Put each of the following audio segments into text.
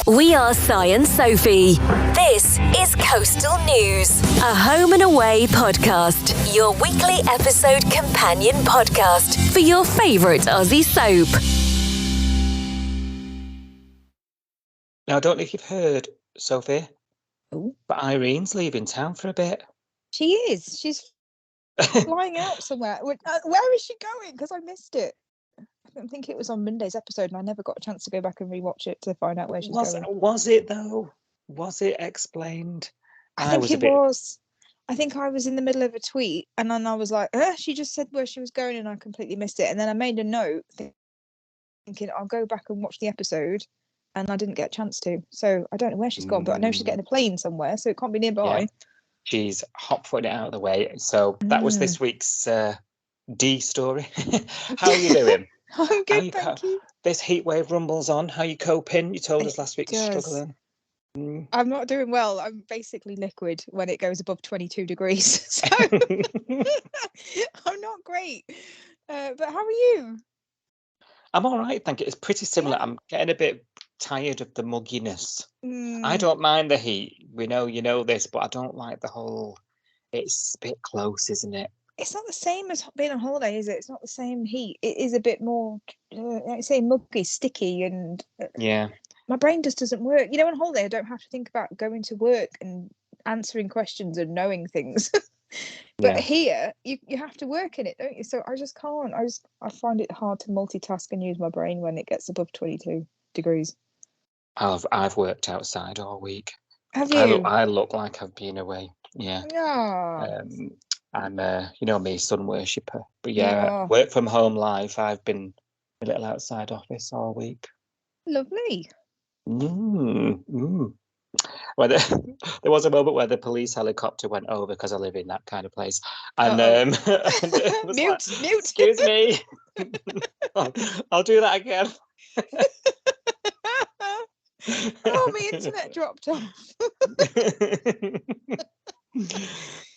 We are Si and Sophie. This is Coastal News, a home and away podcast, your weekly episode companion podcast for your favourite Aussie soap. Now, I don't know if you've heard, Sophie, Ooh. but Irene's leaving town for a bit. She is. She's flying out somewhere. Where is she going? Because I missed it. I think it was on Monday's episode, and I never got a chance to go back and rewatch it to find out where she's going. Was it though? Was it explained? I think it was. I think I was in the middle of a tweet, and then I was like, she just said where she was going, and I completely missed it. And then I made a note thinking I'll go back and watch the episode, and I didn't get a chance to. So I don't know where she's gone, but I know she's getting a plane somewhere, so it can't be nearby. Yeah. She's hot-footing it out of the way. So that was this week's D story. How are you doing? I'm good, thank you. This heat wave rumbles on. How are you coping? You told us last week you're struggling. I'm not doing well. I'm basically liquid when it goes above 22 degrees. So I'm not great. But how are you? I'm all right, thank you. It's pretty similar. I'm getting a bit tired of the mugginess. I don't mind the heat. We know you know this, but I don't like the whole. It's a bit close, isn't it? It's not the same as being on holiday, is it? It's not the same heat. It is a bit more, like I say, muggy, sticky, and yeah. My brain just doesn't work. You know, on holiday, I don't have to think about going to work and answering questions and knowing things. But here, you have to work in it, don't you? So I just can't. I find it hard to multitask and use my brain when it gets above 22 degrees. I've worked outside all week. Have you? I look like I've been away. Yeah. Yeah. I'm you know me, sun worshipper. But work from home life. I've been a little outside office all week. Lovely. Well, there was a moment where the police helicopter went over because I live in that kind of place, and mute. Excuse me. I'll do that again. Oh, my internet dropped off.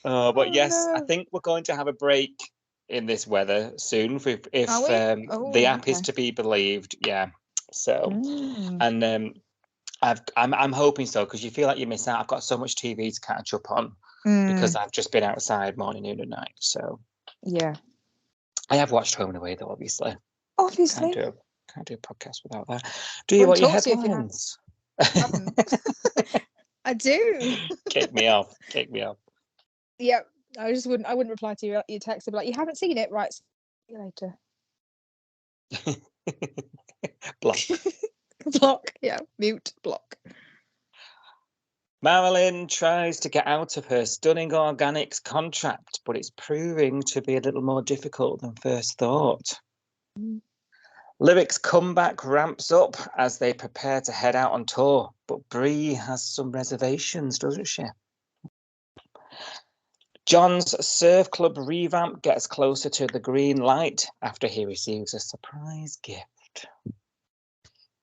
But yes, no. I think we're going to have a break in this weather soon if the app is to be believed. Yeah. So, and I'm hoping so, because you feel like you miss out. I've got so much TV to catch up on because I've just been outside morning, noon, and night. So yeah, I have watched Home and Away though. Obviously, can't do a podcast without that. Do you want your headlines? I do. Kick me off. Yeah, I wouldn't reply to your text. I'd be like, you haven't seen it, right? See you later. Block. Yeah, mute, block. Marilyn tries to get out of her stunning organics contract, but it's proving to be a little more difficult than first thought. Lyrics' comeback ramps up as they prepare to head out on tour, but Bree has some reservations, doesn't she? John's surf club revamp gets closer to the green light after he receives a surprise gift.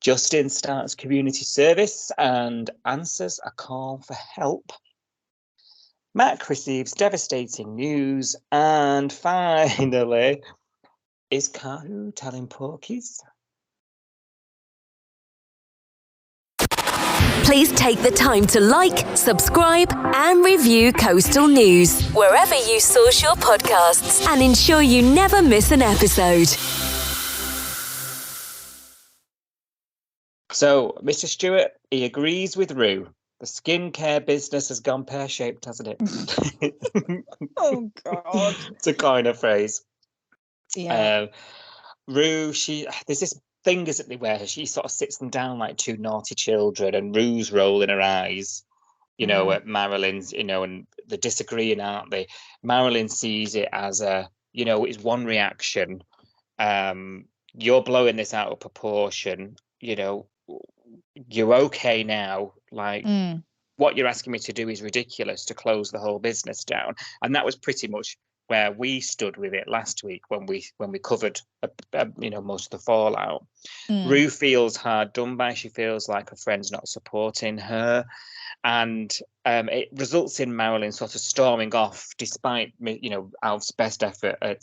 Justin starts community service and answers a call for help. Mac receives devastating news, and finally, is Kahu telling porkies? Please take the time to like, subscribe, and review Coastal News wherever you source your podcasts, and ensure you never miss an episode. So, Mr. Stewart, he agrees with Rue. The skincare business has gone pear-shaped, hasn't it? Oh, God. To coin a phrase. Yeah. Rue, there's this thing, isn't there, where she sort of sits them down like two naughty children, and Rue's rolling her eyes, at Marilyn's, and they're disagreeing, aren't they? Marilyn sees it as it's one reaction. You're blowing this out of proportion, you're okay now. Like, what you're asking me to do is ridiculous, to close the whole business down. And that was pretty much where we stood with it last week when we covered most of the fallout. Rue feels hard done by. She feels like her friend's not supporting her, and it results in Marilyn sort of storming off, despite Alf's best effort at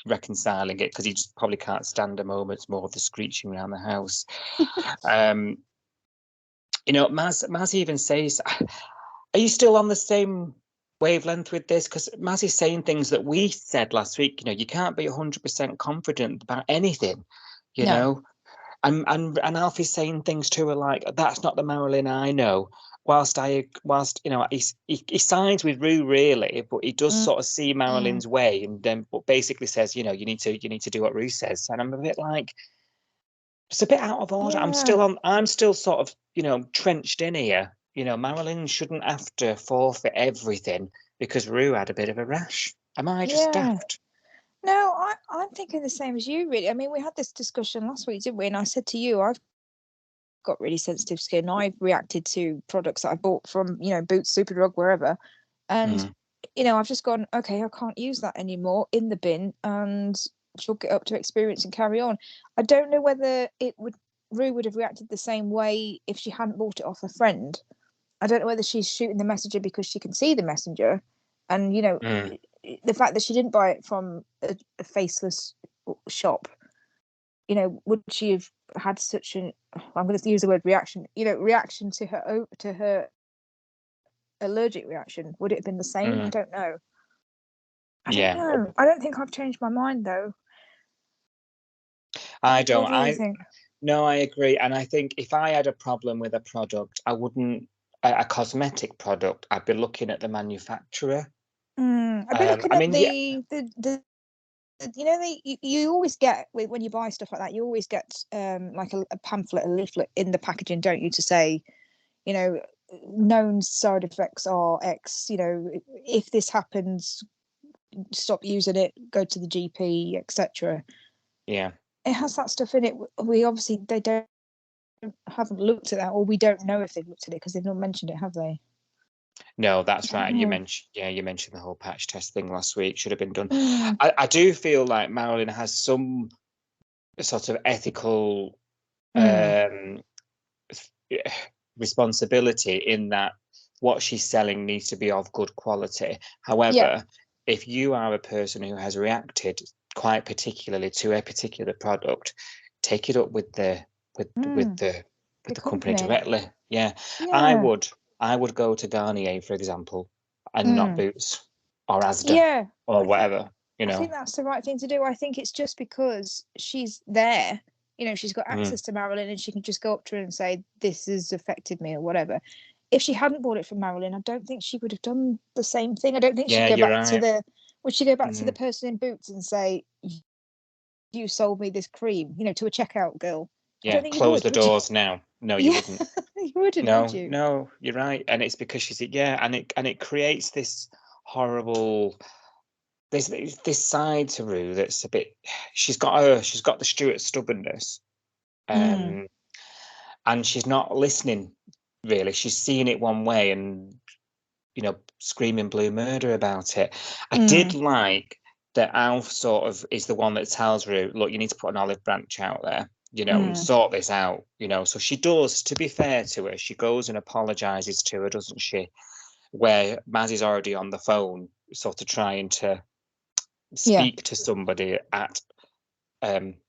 reconciling it, because he just probably can't stand a moment more of the screeching around the house. You know, Maz even says, "Are you still on the same wavelength with this?" Because Maz is saying things that we said last week. You know, you can't be 100% confident about anything. You No. know, and Alfie's saying things to her like, "That's not the Marilyn I know." Whilst you know, he sides with Rue really, but he does sort of see Marilyn's way, and then but basically says, you know, you need to do what Rue says. And I'm a bit like, it's a bit out of order. Yeah. I'm still sort of, you know, trenched in here. You know, Marilyn shouldn't have to forfeit everything because Rue had a bit of a rash. Am I just Yeah. daft? No, I'm thinking the same as you, really. I mean, we had this discussion last week, didn't we? And I said to you, I've got really sensitive skin. I've reacted to products that I bought from, you know, Boots, Superdrug, wherever. And, you know, I've just gone, okay, I can't use that anymore, in the bin, and chalk it up to experience and carry on. I don't know whether Rue would have reacted the same way if she hadn't bought it off a friend. I don't know whether she's shooting the messenger because she can see the messenger. And, you know, Mm, the fact that she didn't buy it from a faceless shop, you know, would she have had such an, I'm going to use the word reaction, you know, reaction to her allergic reaction? Would it have been the same? I mm, don't know. I don't yeah, know. I don't think I've changed my mind though. I What don't. do you think? No, I agree. And I think if I had a problem with a product, I wouldn't, a cosmetic product, I'd be looking at the manufacturer. I'd be looking I at mean, yeah, the you know, you always get when you buy stuff like that, you always get like a pamphlet, a leaflet in the packaging, don't you, to say, you know, known side effects are X. You know, if this happens, stop using it, go to the GP, etc. yeah. It has that stuff in it. We obviously they don't haven't looked at that, or we don't know if they've looked at it because they've not mentioned it, have they? No, I that's don't right. And know. you mentioned the whole patch test thing last week. Should have been done. Mm, I do feel like Marilyn has some sort of ethical mm, um, responsibility in that what she's selling needs to be of good quality. yeah. However, if you are a person who has reacted quite particularly to a particular product, take it up with the with with Mm, the with the the company company. directly. Yeah, I Yeah. would I would go to Garnier, for example, and not Mm, Boots or Asda yeah. or I think whatever, you I think know. that's the right thing to do. I think it's just because she's there, you know, she's got Mm. access to Marilyn and she can just go up to her and say, this has affected me or whatever. If she hadn't bought it from Marilyn, I don't think she would have done the same thing. I don't think she'd Yeah, go you're back to right. would she go back to the Mm. person in Boots and say, you sold me this cream, you know, to a checkout girl? I don't Yeah, think you close the would you? doors now. No, you Yeah, wouldn't. you wouldn't, would No, you? no, you're right. And it's because she's yeah, and it creates this horrible this side to Rue that's a bit she's got the Stuart stubbornness. Mm, Um and she's not listening really. She's seeing it one way and you know, screaming blue murder about it. I did mm, like that Alf sort of is the one that tells Rue, look, you need to put an olive branch out there, you know, and mm. sort this out, you know. So she does, to be fair to her, she goes and apologizes to her, doesn't she? Where Maz is already on the phone, sort of trying to Yeah. speak to somebody at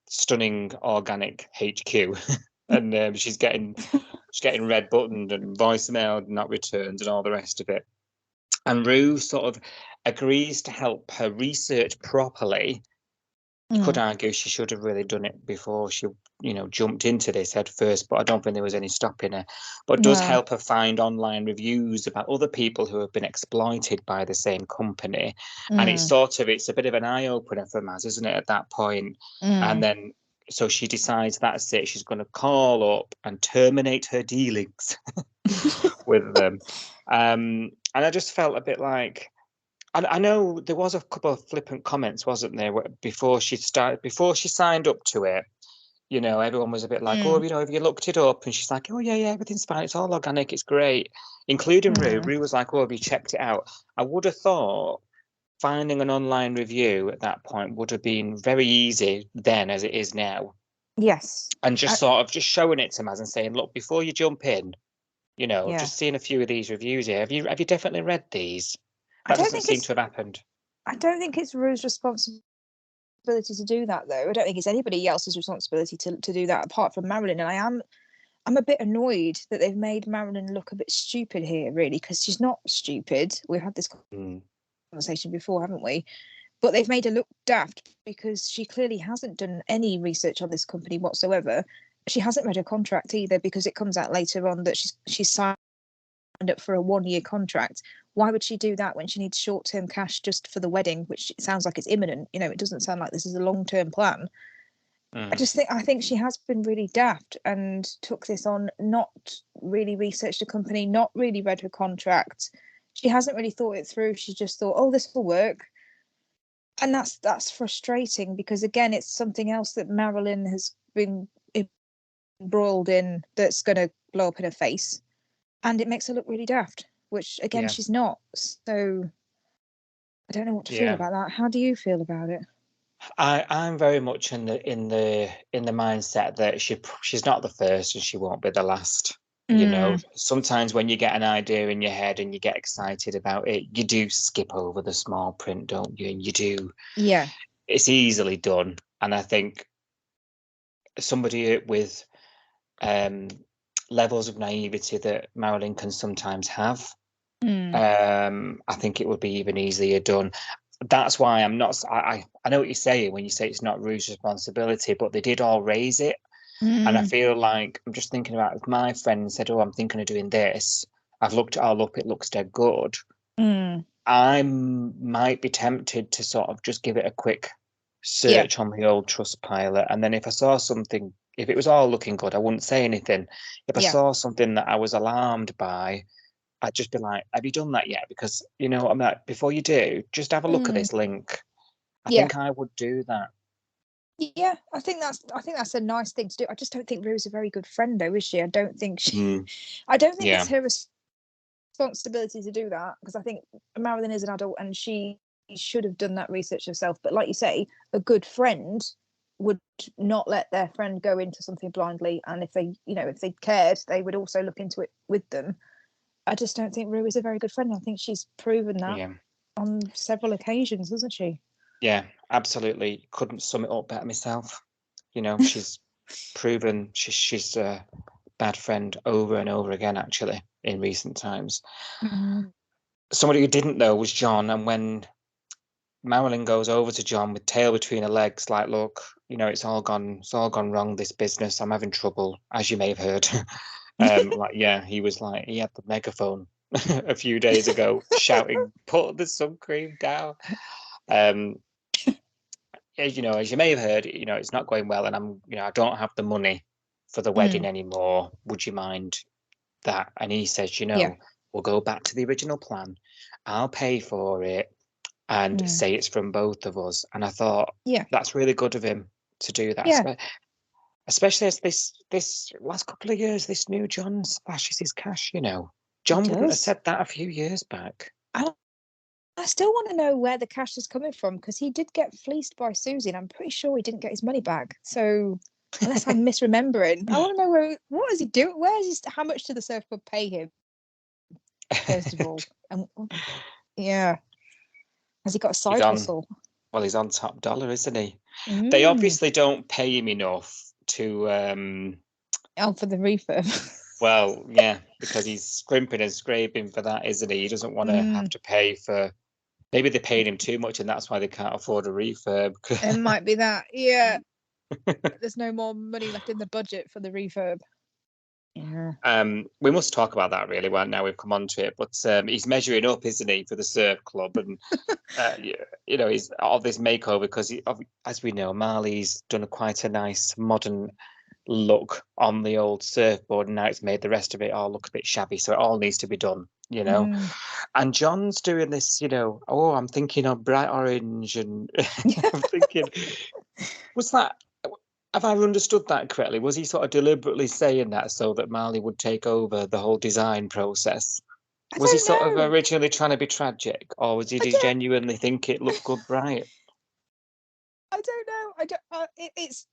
Stunning Organic HQ. And she's getting red buttoned and voicemail not returned and all the rest of it. And Rue sort of agrees to help her research properly. You could Mm, argue she should have really done it before she, you know, jumped into this head first, but I don't think there was any stopping her. But it does no. help her find online reviews about other people who have been exploited by the same company. And Mm, it's a bit of an eye opener for Maz, isn't it, at that point? And mm. then so she decides that's it. She's going to call up and terminate her dealings with them. And I just felt a bit like I know there was a couple of flippant comments, wasn't there, before she signed up to it. You know, everyone was a bit like, "Oh, Mm, you know, have you looked it up?" And she's like, "Oh yeah, yeah, everything's fine. It's all organic. It's great." Including Rue. mm. Rue was like, "Oh, have you checked it out?" I would have thought finding an online review at that point would have been very easy then as it is now, Yes. and I, just sort of just showing it to Maz and saying, "Look, before you jump in, you know, yeah. just seeing a few of these reviews here. Have you definitely read these?" I That don't doesn't think seem it's to have happened. I don't think it's Rue's responsibility to do that though. I don't think it's anybody else's responsibility to do that apart from Marilyn. And I'm a bit annoyed that they've made Marilyn look a bit stupid here, really, because she's not stupid. We've had this conversation before, haven't we? But they've made her look daft because she clearly hasn't done any research on this company whatsoever. She hasn't read her contract either, because it comes out later on that she's signed up for a 1-year contract. Why would she do that when she needs short-term cash just for the wedding, which it sounds like it's imminent? It doesn't sound like this is a long-term plan. I think she has been really daft and took this on, not really researched the company, not really read her contract. She hasn't really thought it through. She just thought, oh, this will work. And that's frustrating, because again, it's something else that Marilyn has been embroiled in that's going to blow up in her face, and it makes her look really daft, which again she's not. So I don't know what to feel about that. How do you feel about it? I'm very much in the mindset that she's not the first and she won't be the last. Sometimes when you get an idea in your head and you get excited about it, you do skip over the small print, don't you? And you do. Yeah. It's easily done. And I think somebody with levels of naivety that Marilyn can sometimes have, I think it would be even easier done. That's why I'm not. I know what you're saying when you say it's not Rue's responsibility, but they did all raise it. And I feel like I'm just thinking about if my friend said, "Oh, I'm thinking of doing this." I've looked it all up. It looks dead good. I might be tempted to sort of just give it a quick search on the old Trustpilot, and then if I saw something, if it was all looking good, I wouldn't say anything. If I saw something that I was alarmed by, I'd just be like, "Have you done that yet?" Because I'm like, before you do, just have a look at this link. I think I would do that. Yeah, I think that's a nice thing to do. I just don't think Rue's a very good friend, though, is she? I don't think it's her responsibility to do that, because I think Marilyn is an adult and she should have done that research herself. But like you say, a good friend would not let their friend go into something blindly, and if they cared, they would also look into it with them. I just don't think Rue is a very good friend. I think she's proven that on several occasions, hasn't she? Yeah, absolutely. Couldn't sum it up better myself. She's proven she's a bad friend over and over again, actually, in recent times. Somebody who didn't know was John, and when Marilyn goes over to John with tail between her legs, like, "Look, it's all gone wrong, this business. I'm having trouble, as you may have heard." He was like, he had the megaphone a few days ago shouting, "Put the sun cream down." As you may have heard, it's not going well, and I don't have the money for the wedding anymore. Would you mind that? And he says, we'll go back to the original plan. I'll pay for it and say it's from both of us. And I thought, that's really good of him to do that. Especially as this last couple of years, this new John splashes his cash, John wouldn't have said that a few years back. I still want to know where the cash is coming from, because he did get fleeced by Susie, and I'm pretty sure he didn't get his money back. So, unless I'm misremembering, I want to know what is he doing? How much did the surf club pay him? First of all, and has he got a side hustle? Well, he's on top dollar, isn't he? They obviously don't pay him enough to for the refurb. Well, yeah, because he's scrimping and scraping for that, isn't he? He doesn't want to have to pay for. Maybe they paid him too much, and that's why they can't afford a refurb. It might be that. Yeah, there's no more money left in the budget for the refurb. Yeah. We must talk about that really. Well, now we've come on to it, but he's measuring up, isn't he, for the surf club, and he's all this makeover because, as we know, Marley's done quite a nice modern look on the old surfboard, and now it's made the rest of it all look a bit shabby. So it all needs to be done, And John's doing this, oh, I'm thinking of bright orange, and I'm thinking, have I understood that correctly? Was he sort of deliberately saying that so that Marley would take over the whole design process? Was he sort of originally trying to be tragic, or was he genuinely think it looked good bright? I don't know.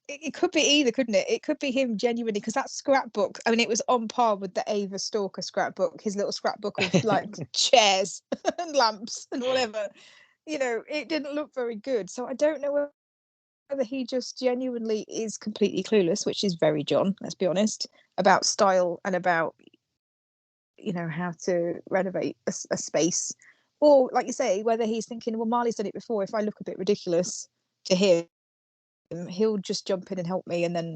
It could be either, couldn't it? It could be him genuinely, because that scrapbook, I mean, it was on par with the Ava Stalker scrapbook, his little scrapbook of like chairs and lamps and whatever. It didn't look very good. So I don't know whether he just genuinely is completely clueless, which is very John, let's be honest, about style and about, how to renovate a space. Or, like you say, whether he's thinking, well, Marley's done it before. If I look a bit ridiculous to him, he'll just jump in and help me. And then,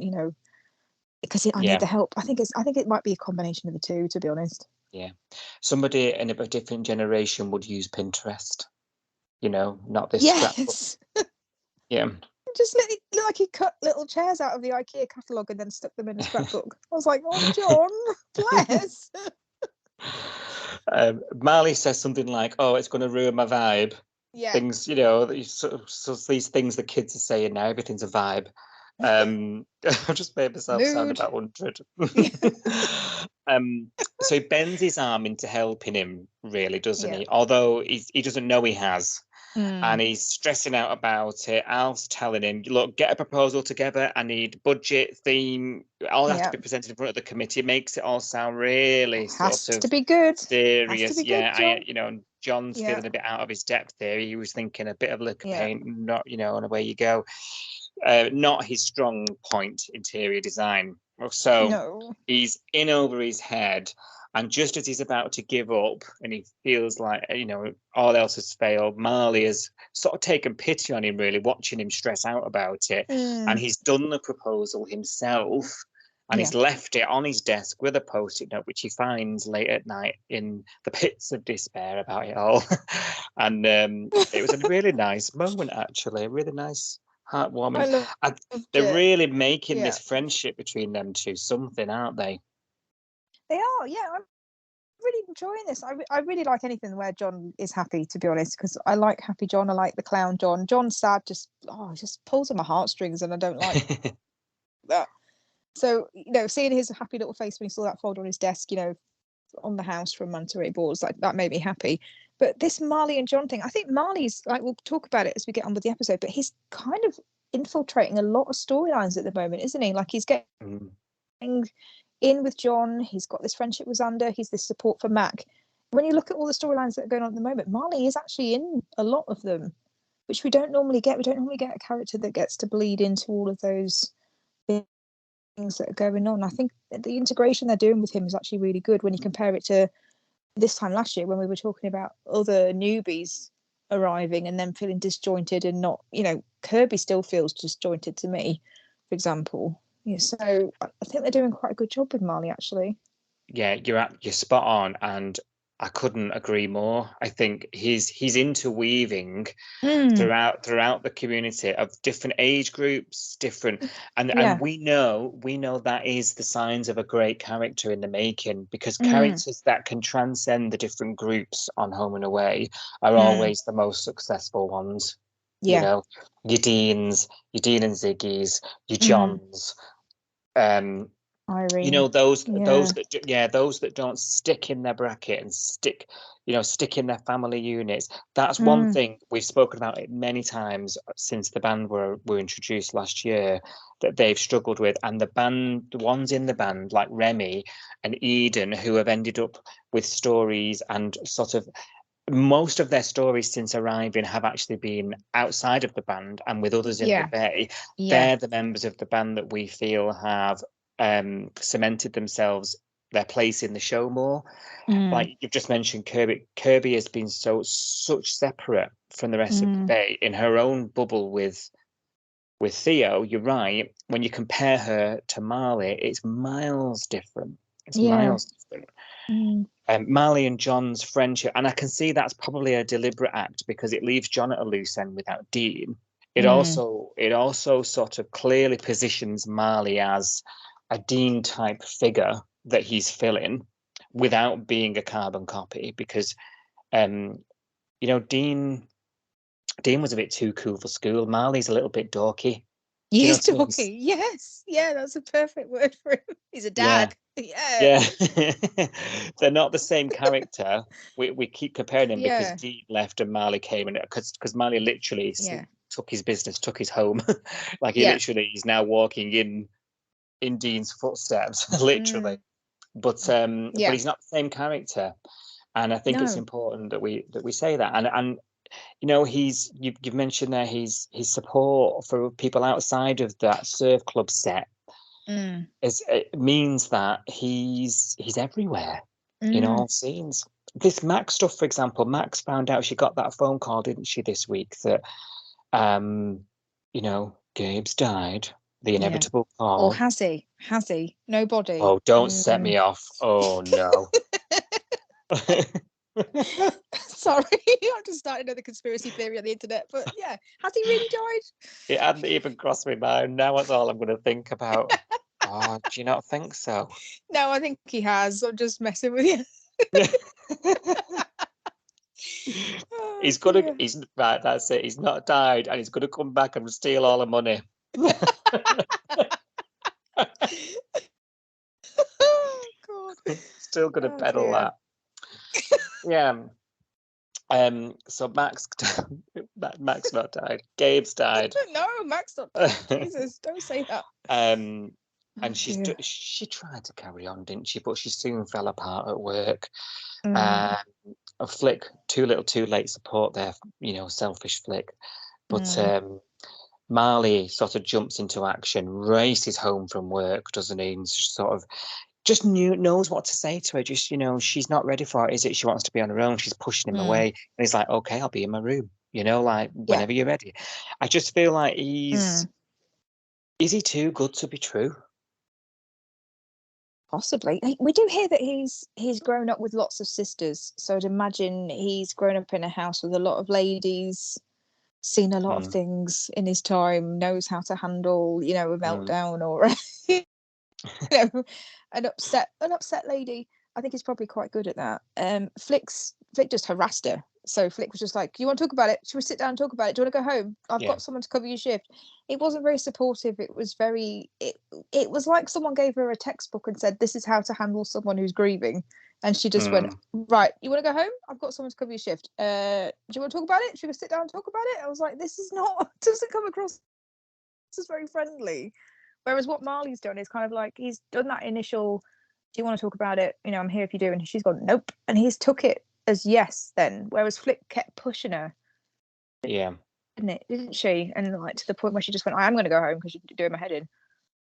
because I need the help. I think it might be a combination of the two, to be honest. Yeah. Somebody in a different generation would use Pinterest, not this scrapbook. Yes. Yeah. Just look like he cut little chairs out of the IKEA catalogue and then stuck them in a scrapbook. I was like, oh, John, bless. Marley says something like, "Oh, it's going to ruin my vibe." Yeah. Things, so these things the kids are saying now. Everything's a vibe. I've just made myself sound Mood. about 100. So he bends his arm into helping him, really, doesn't he? Although he doesn't know he has. And he's stressing out about it. Alf's telling him, look, get a proposal together. I need budget, theme. All have to be presented in front of the committee. It makes it all sound really Has sort of to be good. serious. Has to be Yeah, good, John. John's feeling a bit out of his depth there. He was thinking a bit of liquor paint, not, and away you go. Not his strong point, interior design. So he's in over his head. And just as he's about to give up and he feels like, all else has failed, Marley has sort of taken pity on him, really, watching him stress out about it. And he's done the proposal himself and he's left it on his desk with a Post-it note, which he finds late at night in the pits of despair about it all. And it was a really nice moment, actually, a really nice, heartwarming. They're really making this friendship between them two something, aren't they? They are, yeah. I'm really enjoying this. I really like anything where John is happy, to be honest, because I like happy John. I like the clown John. John's sad, just pulls on my heartstrings, and I don't like that. So, seeing his happy little face when he saw that folder on his desk, on the house from Manta Ray Balls, like that made me happy. But this Marley and John thing, I think Marley's, like, we'll talk about it as we get on with the episode, but he's kind of infiltrating a lot of storylines at the moment, isn't he? Like, he's getting in with John, he's got this friendship with Xander, he's this support for Mac. When you look at all the storylines that are going on at the moment, Marley is actually in a lot of them, which we don't normally get. We don't normally get a character that gets to bleed into all of those things that are going on. I think the integration they're doing with him is actually really good when you compare it to this time last year when we were talking about other newbies arriving and then feeling disjointed and not, Kirby still feels disjointed to me, for example. Yeah, so I think they're doing quite a good job with Marley, actually. Yeah, you're spot on, and I couldn't agree more. I think he's interweaving throughout the community of different age groups, and we know that is the signs of a great character in the making, because characters that can transcend the different groups on Home and Away are always the most successful ones. Your Deans, your Dean and Ziggy's, your Johns. Irene. Those that don't stick in their bracket and stick in their family units. That's one thing we've spoken about it many times since the band were introduced last year, that they've struggled with. And the ones in the band like Remy and Eden, who have ended up with stories, and sort of most of their stories since arriving have actually been outside of the band and with others in the Bay. They're the members of the band that we feel have cemented their place in the show more. Like you've just mentioned, Kirby has been such separate from the rest of the Bay in her own bubble with Theo. You're right, when you compare her to Marley, it's miles different. Marley and John's friendship, and I can see that's probably a deliberate act because it leaves John at a loose end without Dean. It also sort of clearly positions Marley as a Dean type figure that he's filling without being a carbon copy, because Dean was a bit too cool for school. Marley's a little bit dorky. He is dorky. Yes. Yeah, that's a perfect word for him. He's a dag. Yeah. They're not the same character. We keep comparing him because Dean left and Marley came, and because Marley literally took his business, took his home. Like he's now walking in Dean's footsteps, literally. But he's not the same character, and I think it's important that we say that. And you've mentioned there his support for people outside of that surf club set it means that he's everywhere in all scenes. This Max stuff, for example, Max found out, she got that phone call, didn't she, this week, that Gabe's died, the inevitable call. Or has he? Nobody. Oh, don't set me off. Oh no. Sorry, I just started another conspiracy theory on the internet, but yeah, has he really died? It hadn't even crossed my mind. Now that's all I'm going to think about. Oh, do you not think so? No, I think he has. I'm just messing with you. He's right, that's it. He's not died, and he's gonna come back and steal all the money. Oh God. Still gonna peddle that. Yeah. So Max not died. Gabe's died. No, Max not died. Jesus, don't say that. And she tried to carry on, didn't she? But she soon fell apart at work. A Flick, too little, too late support there. Selfish Flick. But Marley sort of jumps into action, races home from work, doesn't he? And just knows what to say to her. Just, she's not ready for it, is it? She wants to be on her own. She's pushing him away. And he's like, okay, I'll be in my room, like whenever you're ready. I just feel like is he too good to be true? Possibly. We do hear that he's grown up with lots of sisters. So I'd imagine he's grown up in a house with a lot of ladies, seen a lot of things in his time, knows how to handle, a meltdown or an upset lady. I think he's probably quite good at that. Flick just harassed her. So Flick was just like, you want to talk about it? Should we sit down and talk about it? Do you want to go home? I've got someone to cover your shift. It wasn't very supportive. It was it was like someone gave her a textbook and said, this is how to handle someone who's grieving. And she just went, right, you want to go home? I've got someone to cover your shift. Do you want to talk about it? Should we sit down and talk about it? I was like, this is not, doesn't come across as very friendly. Whereas what Marley's done is kind of like, he's done that initial, do you want to talk about it? I'm here if you do. And she's gone, nope. And he's took it as yes then. Whereas Flick kept pushing her. Yeah. Didn't she? And like to the point where she just went, I am going to go home because you're doing my head in.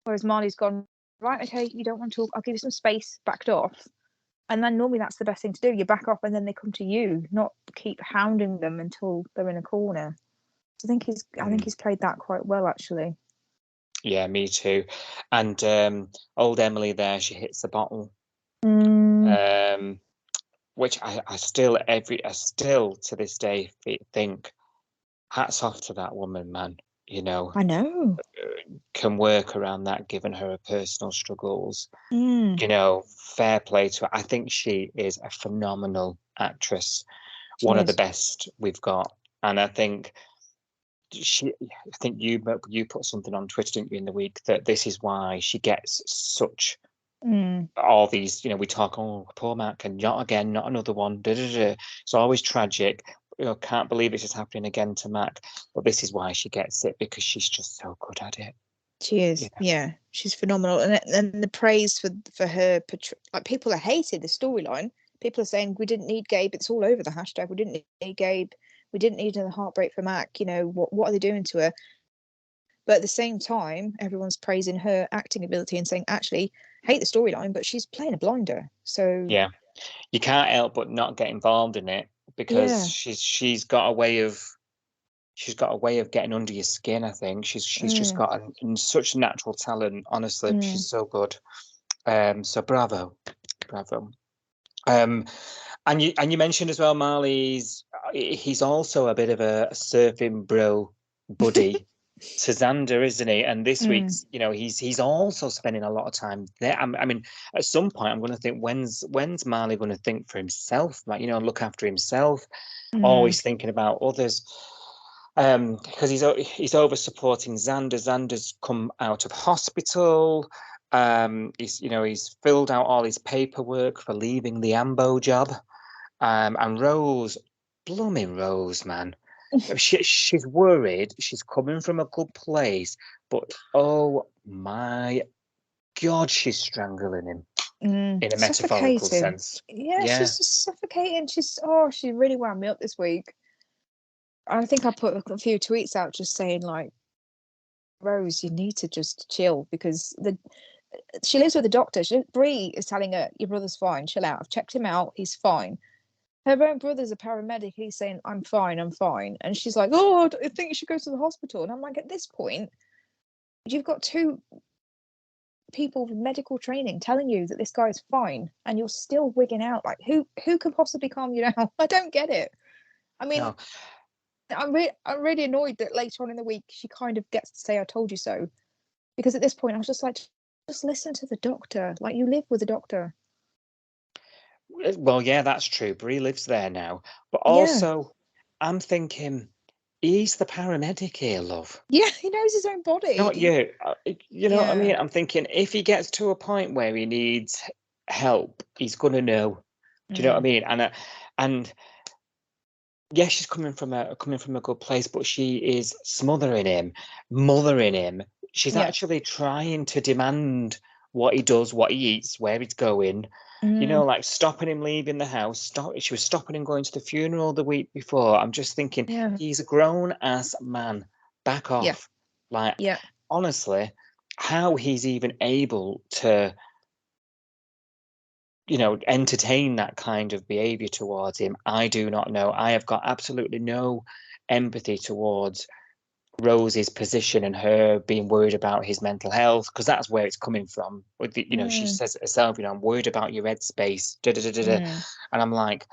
Whereas Marley's gone, right, okay, you don't want to talk. I'll give you some space, backed off. And then normally that's the best thing to do. You back off and then they come to you, not keep hounding them until they're in a corner. So I think he's played that quite well, actually. Yeah, me too. And old Emily there, she hits the bottle. Which I still to this day think, hats off to that woman, man. I know. Can work around that, given her personal struggles. Fair play to her. I think she is a phenomenal actress, one of the best we've got, and I think you put something on Twitter, didn't you, in the week, that this is why she gets such all these, we talk, oh, poor Mac, and not again, not another one. It's always tragic. Can't believe this is happening again to Mac. But this is why she gets it, because she's just so good at it. She is, yeah. She's phenomenal, and the praise for her, like, people are hating the storyline. People are saying we didn't need Gabe. It's all over the hashtag. We didn't need Gabe. We didn't need another heartbreak for Mac. What are they doing to her? But at the same time, everyone's praising her acting ability and saying, actually, hate the storyline, but she's playing a blinder. So yeah, you can't help but not get involved in it, because she's got a way of getting under your skin. I think she's just got such natural talent. Honestly, she's so good. So bravo. And you mentioned as well, Marley's. He's also a bit of a surfing bro buddy to Xander, isn't he? And this week's, he's also spending a lot of time there. I mean, at some point, I'm going to think, when's Marley going to think for himself? Look after himself. Always thinking about others. Because he's over supporting Xander. Xander's come out of hospital. He's filled out all his paperwork for leaving the Ambo job. And blooming Rose, man. She's worried. She's coming from a good place, but oh my God, she's strangling him in a metaphorical sense. Yeah, she's just suffocating. She really wound me up this week. I think I put a few tweets out just saying like, Rose, you need to just chill because she lives with a doctor. Bree is telling her, your brother's fine, chill out. I've checked him out, he's fine. Her own brother's a paramedic. He's saying, I'm fine, I'm fine. And she's like, oh, I think you should go to the hospital. And I'm like, at this point, you've got two people with medical training telling you that this guy's fine, and you're still wigging out. Like, who can possibly calm you down? I don't get it. I mean, No. I'm really annoyed that later on in the week she kind of gets to say, I told you so. Because at this point, I was just like, just listen to the doctor. Like, you live with a doctor. Well, yeah, that's true. Bree lives there now. But Yeah. also, I'm thinking, he's the paramedic here, love. Yeah, he knows his own Not body. you. You know what I Yeah. mean? I'm thinking if he gets to a point where he needs help, he's gonna know. Do you know what I mean? And yes, she's coming from a good place, but she is smothering him, mothering him. She's Yeah. actually trying to demand what he does, what he eats, where he's going. You know, like stopping him leaving the house. She was stopping him going to the funeral the week before. I'm just thinking, Yeah. he's a grown ass man. Back Yeah. off. Like, Yeah. honestly, how he's even able to, entertain that kind of behavior towards him, I do not know. I have got absolutely no empathy towards Rose's position and her being worried about his mental health, because that's where it's coming from. She says it herself, I'm worried about your headspace, da, da, da, da, da. And I'm like,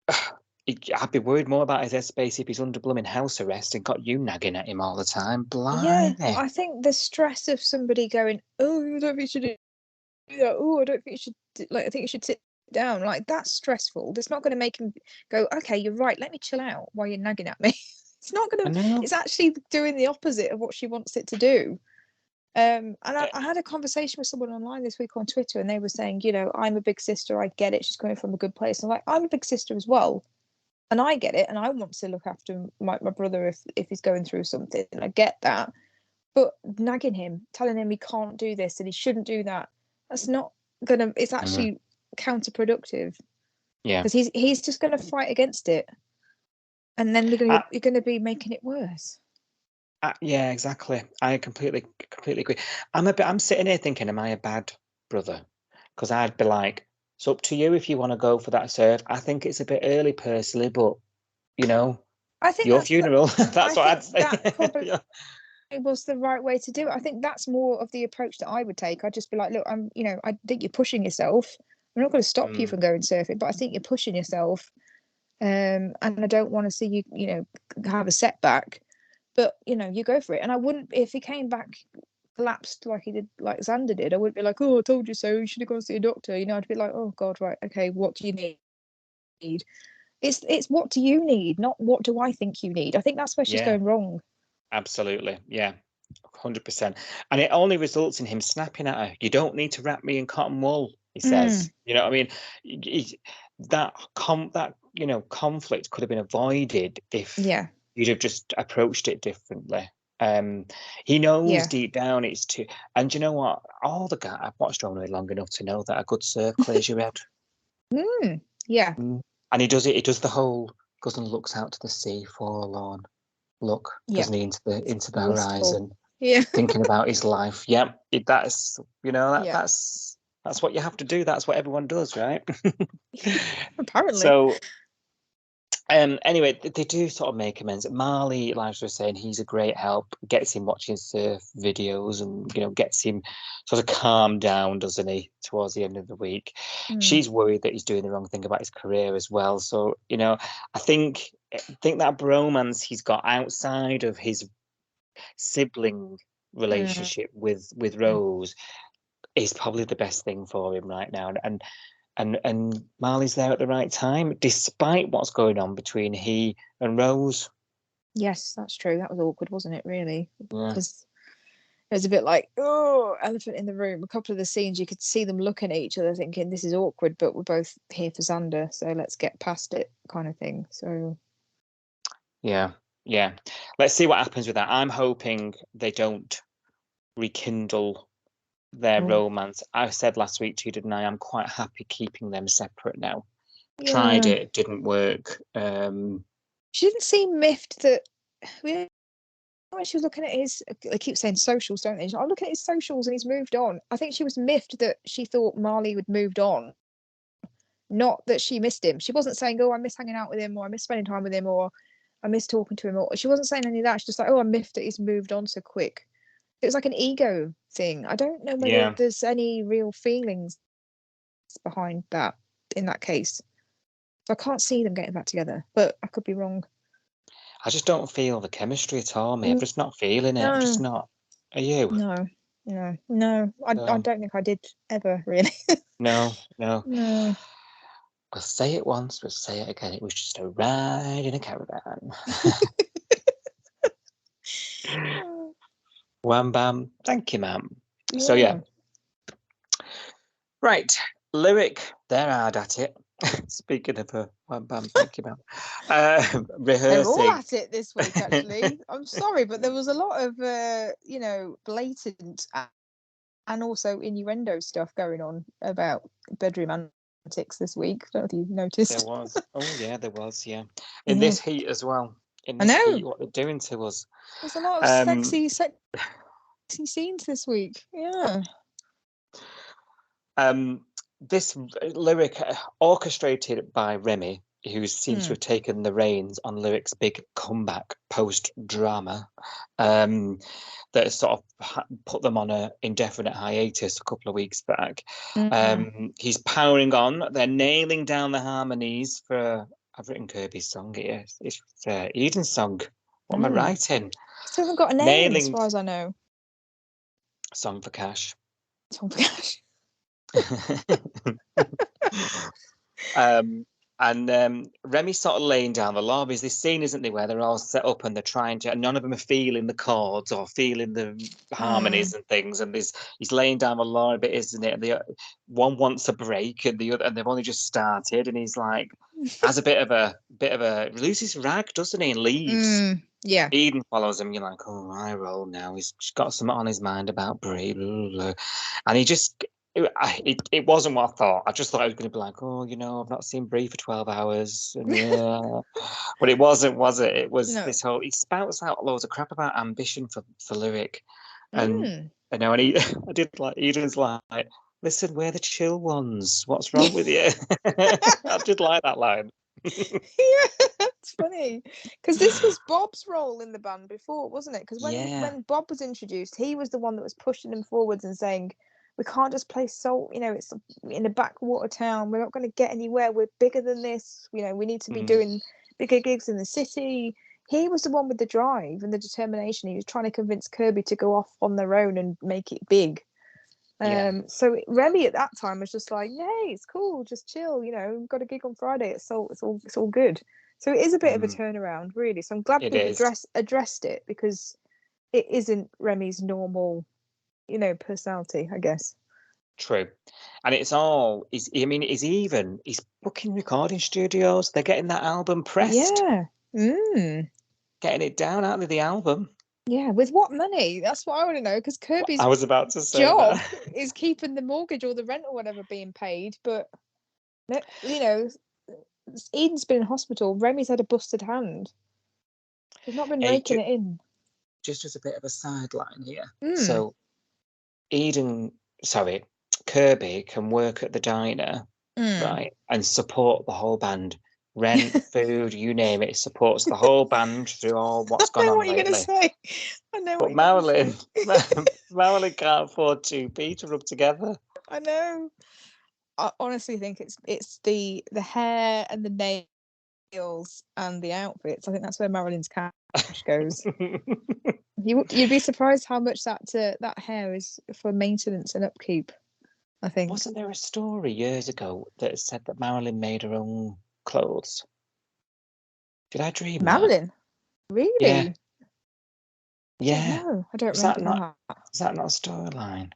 I'd be worried more about his headspace if he's under blooming house arrest and got you nagging at him all the time. Yeah. Blimey. I think the stress of somebody going, oh, I don't think you should do that. Oh, I don't think you should, like, I think you should sit down. Like, that's stressful. That's not going to make him go, okay, you're right. Let me chill out while you're nagging at me. It's not going I to, know. it's actually doing the opposite of what she wants it to do. And I had a conversation with someone online this week on Twitter, and they were saying, I'm a big sister. I get it. She's coming from a good place. I'm like, I'm a big sister as well. And I get it. And I want to look after my brother if he's going through something. I get that. But nagging him, telling him he can't do this and he shouldn't do that, that's not gonna, it's actually counterproductive. Yeah. Because he's just gonna fight against it. And then you're gonna be making it worse. Yeah, exactly. I completely agree. I'm sitting here thinking, am I a bad brother? Because I'd be like, it's up to you if you want to go for that serve. I think it's a bit early personally, but I think your funeral. I That's what think I'd say. that probably was the right way to do it. I think that's more of the approach that I would take. I'd just be like, look, I think you're pushing yourself. I'm not going to stop you from going surfing, but I think you're pushing yourself. And I don't want to see you, have a setback. But you go for it. And I wouldn't, if he came back collapsed like he did, like Xander did, I wouldn't be like, oh, I told you so. You should have gone to see a doctor. I'd be like, oh God, right, okay, what do you need? It's what do you need, not what do I think you need. I think that's where she's Yeah, going wrong. absolutely. Yeah, 100%. And it only results in him snapping at her. You don't need to wrap me in cotton wool, he says. You know what I mean? That conflict could have been avoided if Yeah. you'd have just approached it differently. He knows deep down it's too. And you know what? All the guy I've watched only long enough to know that a good serve clears your head. Yeah. And he does it. He does the whole goes and looks out to the sea, forlorn look, Yeah. doesn't he, into the Wistful. horizon, Yeah. thinking about his life. Yeah, that's Yeah. that's what you have to do. That's what everyone does, right? Apparently. So anyway, they do sort of make amends. Marley, like I was saying, he's a great help. Gets him watching surf videos, and gets him sort of calmed down, doesn't he? Towards the end of the week, she's worried that he's doing the wrong thing about his career as well. So I think that bromance he's got outside of his sibling relationship with Rose is probably the best thing for him right now. And Marley's there at the right time, despite what's going on between he and Rose. Yes, that's true. That was awkward, wasn't it, really? Yeah. Because it was a bit like, oh, elephant in the room. A couple of the scenes, you could see them looking at each other thinking, this is awkward, but we're both here for Xander, so let's get past it kind of thing. So Yeah. Let's see what happens with that. I'm hoping they don't rekindle their romance. I said last week to you, didn't I? I'm quite happy keeping them separate now. Tried it, didn't work. She didn't seem miffed that when she was looking at his. They keep saying socials, don't they? I'm looking at his socials and he's moved on. I think she was miffed that she thought Marley had moved on, not that she missed him. She wasn't saying, "Oh, I miss hanging out with him," or "I miss spending time with him," or "I miss talking to him," or she wasn't saying any of that. She's just like, "Oh, I'm miffed that he's moved on so quick." It was like an ego thing. I don't know whether Yeah. there's any real feelings behind that in that case. So I can't see them getting back together, but I could be wrong. I just don't feel the chemistry at all, mate. I'm just not feeling it. I'm just No, not. Are you? no. I don't think I did ever really. No, no. No. We'll say it once, we'll say it again. It was just a ride in a caravan. Wham bam. Thank you, ma'am. So yeah. Right. Lyric, they're hard at it. Speaking of a wham bam, thank you, ma'am. They're all Rehearsing. at it this week, actually. I'm sorry, but there was a lot of blatant and also innuendo stuff going on about bedroom antics this week. I don't know if you noticed. There was. Oh yeah, there was, yeah. In Yeah. this heat as well. In I this know. heat, what they're doing to us. There's a lot of sexy scenes this week. Yeah. This lyric orchestrated by Remy, who seems to have taken the reins on Lyric's big comeback post-drama, that sort of put them on a indefinite hiatus a couple of weeks back. He's powering on. They're nailing down the harmonies for. I've written Kirby's song here. It's Eden's song. What am I writing? Still haven't got a name, as far as I know. Song for Cash. Song for Cash. Remy's sort of laying down the law. There's this scene, isn't there, where they're all set up and they're trying to, and none of them are feeling the chords or feeling the harmonies and things. And he's laying down the law a bit, isn't it? And the one wants a break, and the other, and they've only just started, and he's like, has a bit of a loses his rag, doesn't he, and leaves. Yeah. Eden follows him. You're like, oh, I roll now. He's got something on his mind about Brie, blah, blah, blah. And he just. It wasn't what I thought. I just thought I was going to be like, oh, I've not seen Brie for 12 hours. But it wasn't, was it? It was this whole, he spouts out loads of crap about ambition for Lyric. And, and I did like, Eden's like, listen, we're the chill ones. What's wrong with you? I did like that line. Yeah, it's funny. Because this was Bob's role in the band before, wasn't it? Because when Bob was introduced, he was the one that was pushing him forwards and saying, we can't just play soul, it's in a backwater town. We're not going to get anywhere. We're bigger than this. We need to be doing bigger gigs in the city. He was the one with the drive and the determination. He was trying to convince Kirby to go off on their own and make it big. So Remy at that time was just like, "Hey, it's cool, just chill. We've got a gig on Friday. It's all good." So it is a bit of a turnaround, really. So I'm glad we've addressed it, because it isn't Remy's normal personality, I guess. True. And it's all, he's booking recording studios. They're getting that album pressed. Yeah. Getting it down out of the album. Yeah, with what money? That's what I want to know, because Kirby's I was about to say job that. is keeping the mortgage or the rent or whatever being paid, but Eden's been in hospital. Remy's had a busted hand. They've not been raking it in. Just as a bit of a sideline here. So Kirby can work at the diner, right, and support the whole band. Rent, food, you name it, supports the whole band through all what's gone on lately. I know what you're going to say. I know but Marilyn, Marilyn can't afford 2p to rub together. I know. I honestly think it's the hair and the nails and the outfits. I think that's where Marilyn's cash goes. You'd be surprised how much that hair is for maintenance and upkeep, I think. Wasn't there a story years ago that said that Marilyn made her own clothes? Did I dream Marilyn? That? Really? Yeah. I don't remember that. Is that not a storyline?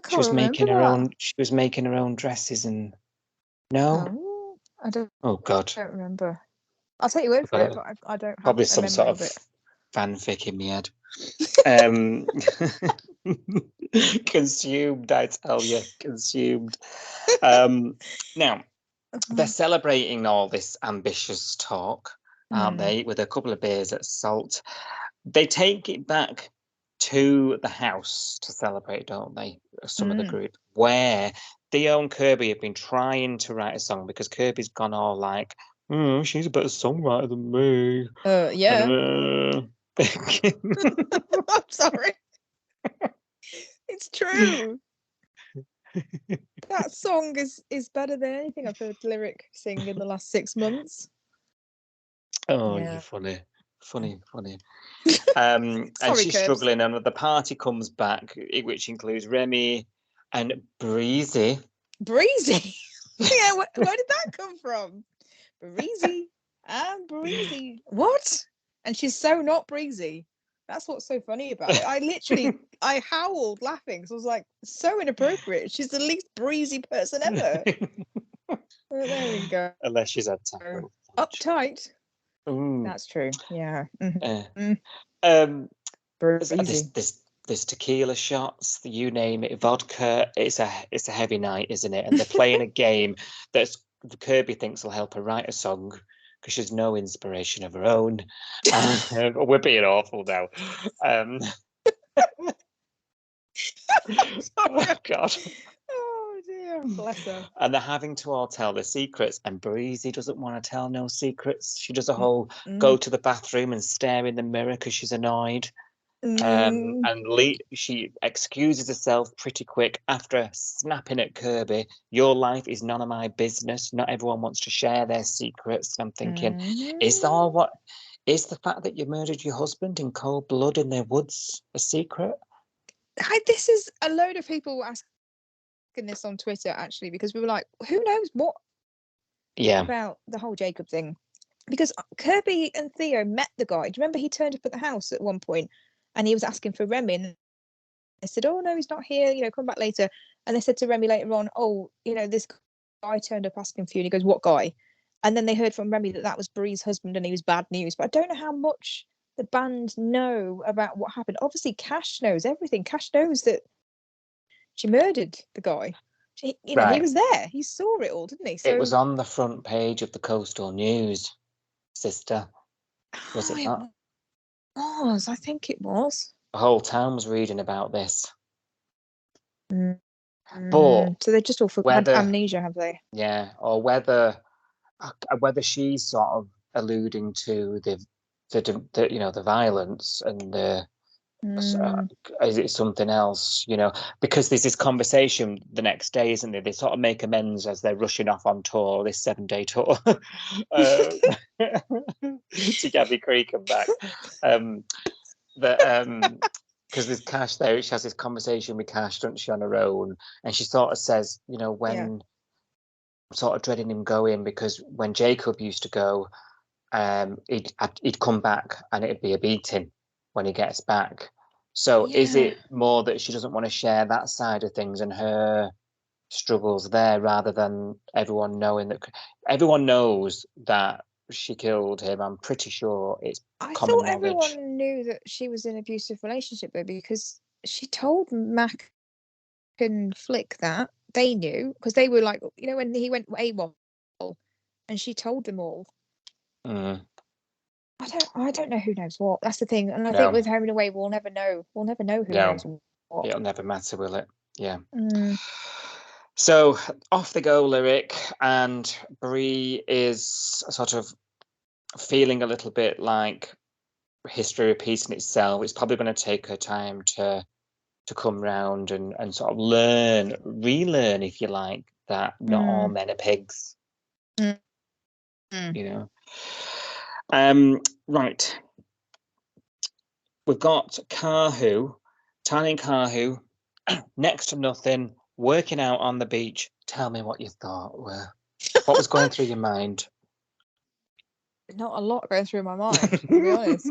She was making her own. She was making her own dresses and. No. Oh, I don't. Oh God. I don't remember. I'll take your word for it, but I don't have probably some sort of fanfic in my head. Consumed, I tell you, consumed. Now they're celebrating all this ambitious talk. aren't they? With a couple of beers at Salt. They take it back to the house to celebrate, don't they? Some of the group, where Theo and Kirby have been trying to write a song because Kirby's gone all like, she's a better songwriter than me. Yeah. I'm sorry. It's true. That song is better than anything I've heard Lyric sing in the last 6 months. Oh, Yeah. you're funny. Sorry, And she's Curbs. struggling, and the party comes back, which includes Remy and Breezy. Breezy. Yeah, where did that come from? Breezy. I'm Breezy. What? And she's so not Breezy. That's what's so funny about it. I howled laughing. So I was like, so inappropriate. She's the least breezy person ever. Well, there we go. Unless she's had taco. Uptight. Ooh. That's true. Yeah. Breezy. There's tequila shots, you name it, vodka. It's a heavy night, isn't it? And they're playing a game that Kirby thinks will help her write a song because she's no inspiration of her own. We're being awful now. Oh God. Oh dear, bless her. And they're having to all tell their secrets, and Breezy doesn't want to tell no secrets. She does a whole go to the bathroom and stare in the mirror because she's annoyed. And she excuses herself pretty quick after snapping at Kirby. Your life is none of my business. Not everyone wants to share their secrets. And I'm thinking, is the fact that you murdered your husband in cold blood in their woods a secret? This is a load of people asking this on Twitter actually, because we were like, who knows what about the whole Jacob thing? Because Kirby and Theo met the guy. Do you remember he turned up at the house at one point and he was asking for Remy, and they said, oh no, he's not here, come back later. And they said to Remy later on, oh, this guy turned up asking for you, and he goes, what guy? And then they heard from Remy that was Bree's husband and he was bad news. But I don't know how much the band know about what happened. Obviously Cash knows everything. Cash knows that she murdered the guy. He was there. He saw it all, didn't he? So it was on the front page of the Coastal News, sister. Was it not? I think it was. The whole town was reading about this. But so they just all had amnesia, have they? Yeah, or whether she's sort of alluding to the violence and the. Is it something else? Because there's this conversation the next day, isn't there? They sort of make amends as they're rushing off on tour, this 7-day tour, to Gabby Creek and back. Because there's Cash there, she has this conversation with Cash, doesn't she, on her own, and she sort of says, when I'm sort of dreading him going, because when Jacob used to go, he'd come back and it'd be a beating when he gets back. So is it more that she doesn't want to share that side of things and her struggles there, rather than everyone knowing that? Everyone knows that she killed him. I'm pretty sure it's common knowledge. Everyone knew that she was in an abusive relationship though, because she told Mac and Flick that. They knew, because they were like, when he went AWOL, and she told them all. I don't know who knows what. That's the thing. And I think with Home and Away, we'll never know. We'll never know who knows what. It'll never matter, will it? Yeah. So off they go, Lyric, and Bree is sort of feeling a little bit like history repeating itself. It's probably going to take her time to come round and sort of relearn, if you like, that not all men are pigs. Right. We've got Tanya and Kahu, next to nothing, working out on the beach. Tell me what you thought were. What was going through your mind? Not a lot going through my mind, to be honest.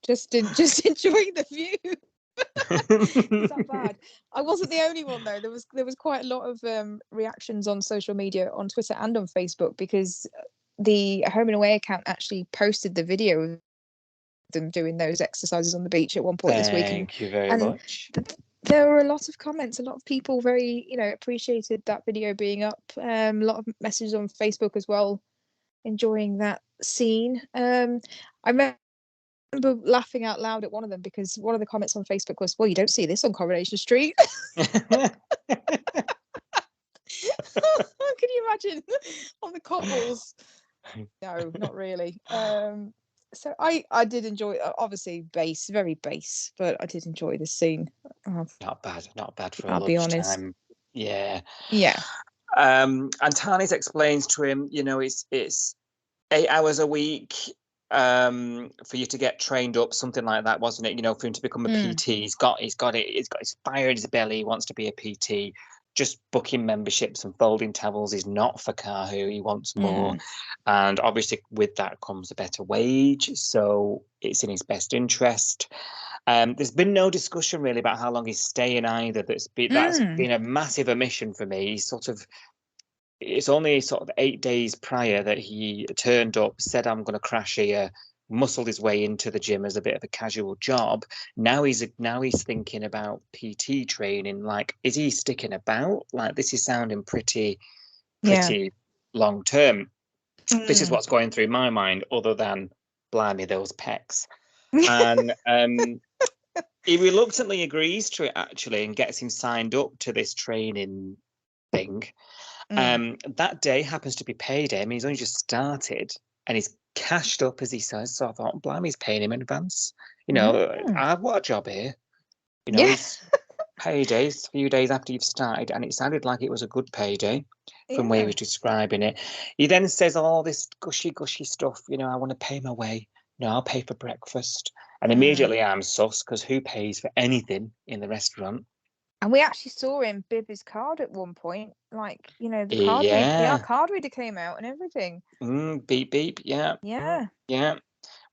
Just enjoying the view. It's that bad. I wasn't the only one though. There was quite a lot of reactions on social media, on Twitter and on Facebook, because the Home and Away account actually posted the video of them doing those exercises on the beach at one point this week. Thank you very much. There were a lot of comments. A lot of people very, appreciated that video being up. A lot of messages on Facebook as well. enjoying that scene. I remember laughing out loud at one of them because one of the comments on Facebook was, "Well, you don't see this on Coronation Street." Can you imagine on the cobbles? No, not really. So I did enjoy, obviously very base, but I did enjoy this scene. Not bad for a I'll be honest. lunchtime. Yeah. Yeah. And Tanis explains to him, it's 8 hours a week for you to get trained up, something like that, wasn't it? For him to become a PT. He's got his fire in his belly, he wants to be a PT. Just booking memberships and folding towels is not for Kahu. He wants more. And obviously with that comes a better wage. So it's in his best interest. There's been no discussion really about how long he's staying either. That's been a massive omission for me. It's only sort of 8 days prior that he turned up, said, "I'm going to crash here," muscled his way into the gym as a bit of a casual job. Now he's thinking about PT training. Like, is he sticking about? Like, this is sounding pretty long term. This is what's going through my mind, other than, blimey, those pecs. And he reluctantly agrees to it, actually, and gets him signed up to this training thing. That day happens to be payday. I mean, he's only just started and he's cashed up, as he says. So I thought, blimey, he's paying him in advance. What a job here. He's paydays a few days after you've started, and it sounded like it was a good payday from where he was describing it. He then says all this gushy stuff. I want to pay my way. I'll pay for breakfast. And immediately I'm sus, because who pays for anything in the restaurant? And we actually saw him bib his card at one point. Like, the card reader, card reader came out and everything. Beep, beep. Yeah. Yeah. Yeah.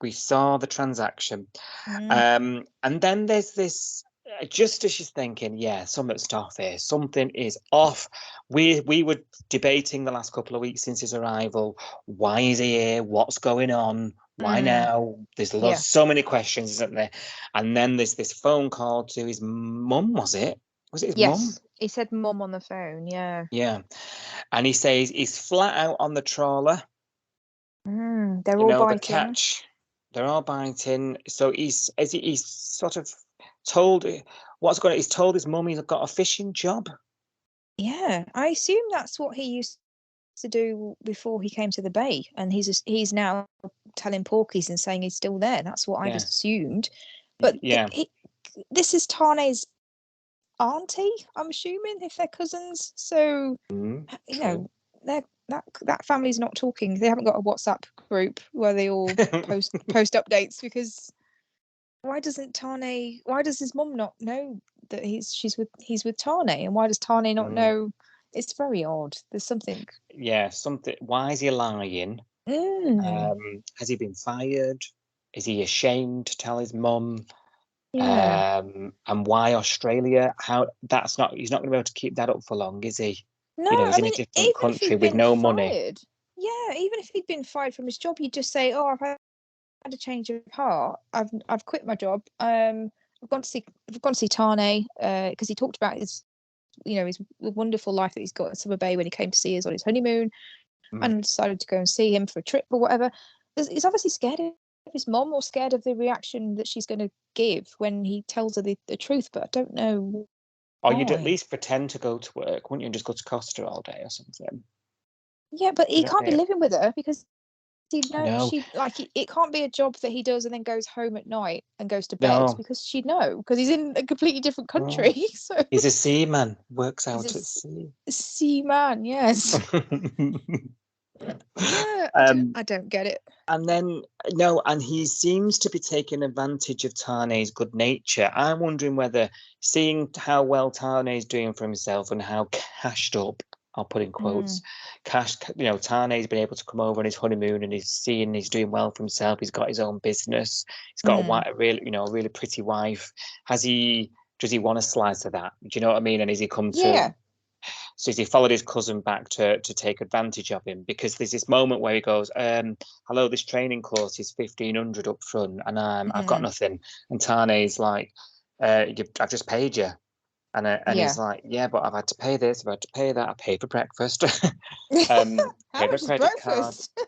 We saw the transaction. And then there's this, just as she's thinking, something's off here. Something is off. We were debating the last couple of weeks since his arrival. Why is he here? What's going on? Why now? There's so many questions, isn't there? And then there's this phone call to his mum, was it? Was it his mum? Yes, he said mum on the phone, yeah. Yeah. And he says he's flat out on the trawler. They're all biting. The catch. They're all biting. So he's sort of told he's told his mum he's got a fishing job. Yeah, I assume that's what he used to do before he came to the bay, and he's now telling porkies and saying he's still there. That's what I've assumed. But this is Tane's auntie, I'm assuming, if they're cousins. So that family's not talking. They haven't got a WhatsApp group where they all post updates, because why does his mum not know that he's with Tane, and why does Tane not know? It's very odd. There's something. Yeah, something. Why is he lying? Has he been fired? Is he ashamed to tell his mum? Yeah. And why Australia? He's not going to be able to keep that up for long, is he? No, he's in a different country with no money. Yeah, even if he'd been fired from his job, he'd just say, "Oh, I've had a change of heart. I've quit my job. I've gone to see Tane, because he talked about his wonderful life that he's got at Summer Bay when he came to see us on his honeymoon, and decided to go and see him for a trip or whatever." He's obviously scared of his mom, or scared of the reaction that she's going to give when he tells her the truth, but I don't know. Or you'd at least pretend to go to work, wouldn't you, and just go to Costa all day or something? Yeah, but he can't be living with her, because No. it can't be a job that he does and then goes home at night and goes to bed, because she'd know, because he's in a completely different country. So he's a seaman, works out at sea. Seaman, yes. Yeah, I don't get it. And then and he seems to be taking advantage of Tane's good nature. I'm wondering whether, seeing how well Tane's doing for himself and how cashed up, I'll put in quotes, Tane's been able to come over on his honeymoon, and he's doing well for himself. He's got his own business. He's got a really pretty wife. Does he want a slice of that? Do you know what I mean? And has he come to? So he followed his cousin back to take advantage of him, because there's this moment where he goes, "Hello, this training course is 1,500 up front, and I've got nothing." And Tane's like, "I've just paid you," and he's like, "Yeah, but I've had to pay this, I've had to pay that. I pay for breakfast, how much is breakfast?"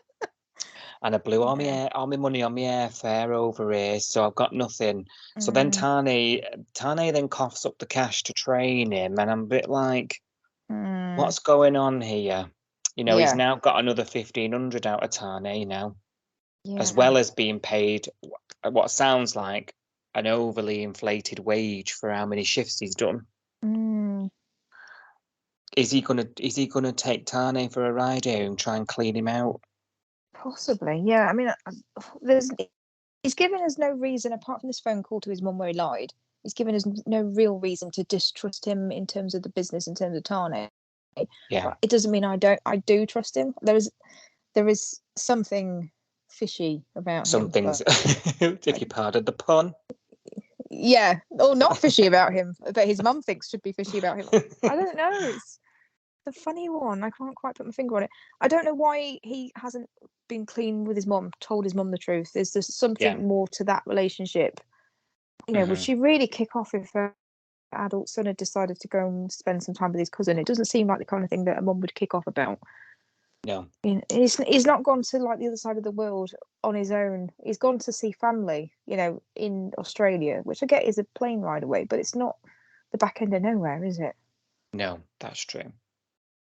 and I blew all Yeah. my money on my airfare over here, so I've got nothing. So then Tane then coughs up the cash to train him, and I'm a bit like, what's going on here? You know, he's Yeah. now got another 1,500 out of Tane now, as Yeah. well as being paid what sounds like an overly inflated wage for how many shifts he's done. Is he gonna take Tane for a ride here and try and clean him out? Possibly, yeah. I mean, he's given us no reason apart from this phone call to his mum where he lied. He's given us no real reason to distrust him in terms of the business, in terms of Tane. Yeah. But it doesn't mean I do trust him. There is something fishy about Some him. things, if you pardon the pun. Yeah, or not fishy about him, but his mum thinks should be fishy about him. I don't know. It's the funny one. I can't quite put my finger on it. I don't know why he hasn't been clean with his mum, told his mum the truth. Is there something more to that relationship? You know, would she really kick off if her adult son had decided to go and spend some time with his cousin? It doesn't seem like the kind of thing that a mum would kick off about. No. He's not gone to like the other side of the world on his own. He's gone to see family, you know, in Australia, which I get is a plane ride away, but it's not the back end of nowhere, is it? No, that's true.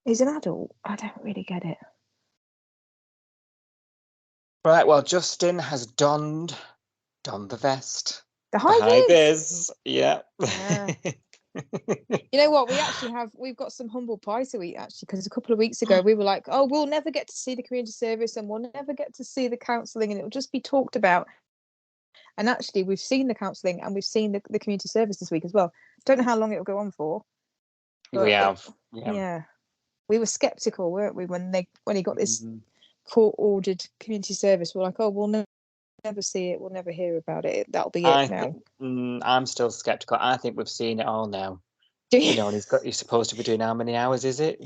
He's an adult. I don't really get it. Right, well, Justin has donned the vest. The high vis. Yeah. You know what? We've got some humble pie to eat actually, because a couple of weeks ago we were like, oh, we'll never get to see the community service and we'll never get to see the counselling and it'll just be talked about. And actually, we've seen the counselling and we've seen the community service this week as well. Don't know how long it will go on for. We have. Yeah. We were skeptical, weren't we, when he got this court-ordered community service? We're like, oh, we'll never see it. We'll never hear about it. That'll be it now. I'm still skeptical. I think we've seen it all now. Do you? You know, and he's supposed to be doing how many hours is it?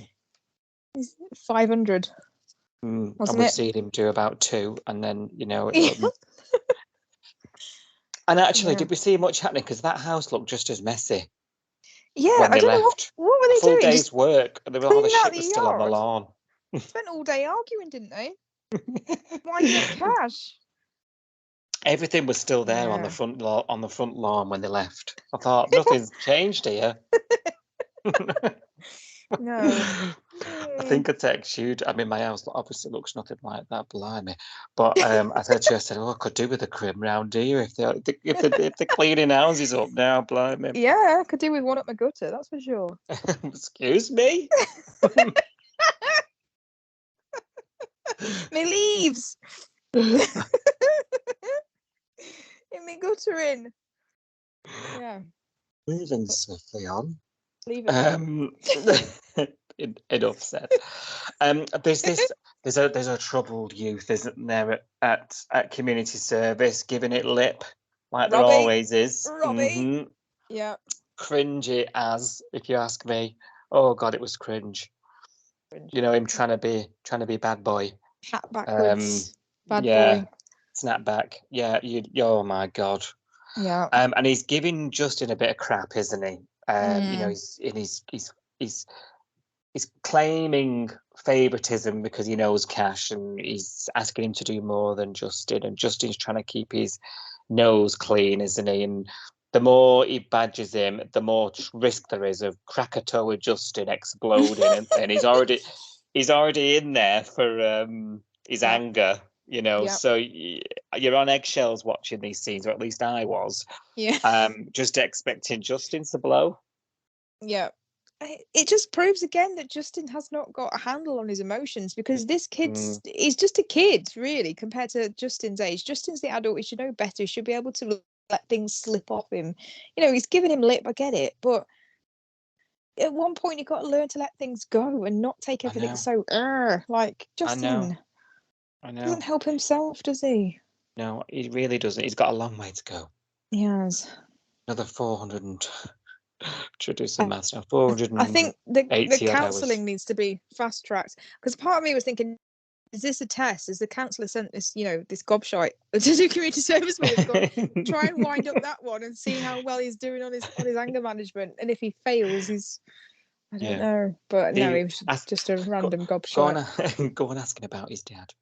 500. And we've seen him do about 2, and then and actually, did we see much happening? Because that house looked just as messy. Yeah, when I they don't left. know what were they full doing. day's work, and all the shit was still on the yard. lawn. Spent all day arguing, didn't they? Winding up cash. Everything was still there on the front lawn when they left. I thought nothing's changed here. No. I think I text you. I mean, my house obviously looks nothing like that, blimey. But I said to you, I could do with a crib round here if they're cleaning houses up now, blimey. Yeah, I could do with one up my gutter, that's for sure. Excuse me? My leaves! In my guttering. Yeah. Moving swiftly on. Leave it. Enough said. There's a troubled youth, isn't there, at community service, giving it lip like Robbie. there always is. Robbie. Yeah. Cringy as, if you ask me. Oh God, it was cringe. You know, him trying to be bad boy. Hat backwards. Bad boy. Snapback. Yeah. Oh my God. Yeah. And he's giving Justin a bit of crap, isn't he? You know, he's claiming favoritism because he knows Cash, and he's asking him to do more than Justin, and Justin's trying to keep his nose clean, isn't he? And the more he badgers him, the more risk there is of Krakatoa Justin exploding, and he's already in there for his anger, you know. So you're on eggshells watching these scenes, or at least I was. Yeah. Just expecting Justin to blow. Yeah. It just proves again that Justin has not got a handle on his emotions, because this kid's he's just a kid, really, compared to Justin's age. Justin's the adult. He should know better. He should be able to let things slip off him. You know, he's giving him lip. I get it. But at one point, you've got to learn to let things go and not take everything so, like Justin. I know. Doesn't help himself, does he? No, he really doesn't. He's got a long way to go. He has. Another 400 and... Should do some maths now. 480 I think the counselling hours. needs to be fast tracked, because part of me was thinking, is this a test? Is the counsellor sent this, this gobshite to do community service with him? Try and wind up that one and see how well he's doing on his anger management, and if he fails, I don't know. But no, he was just a random gobshite. Go on asking about his dad.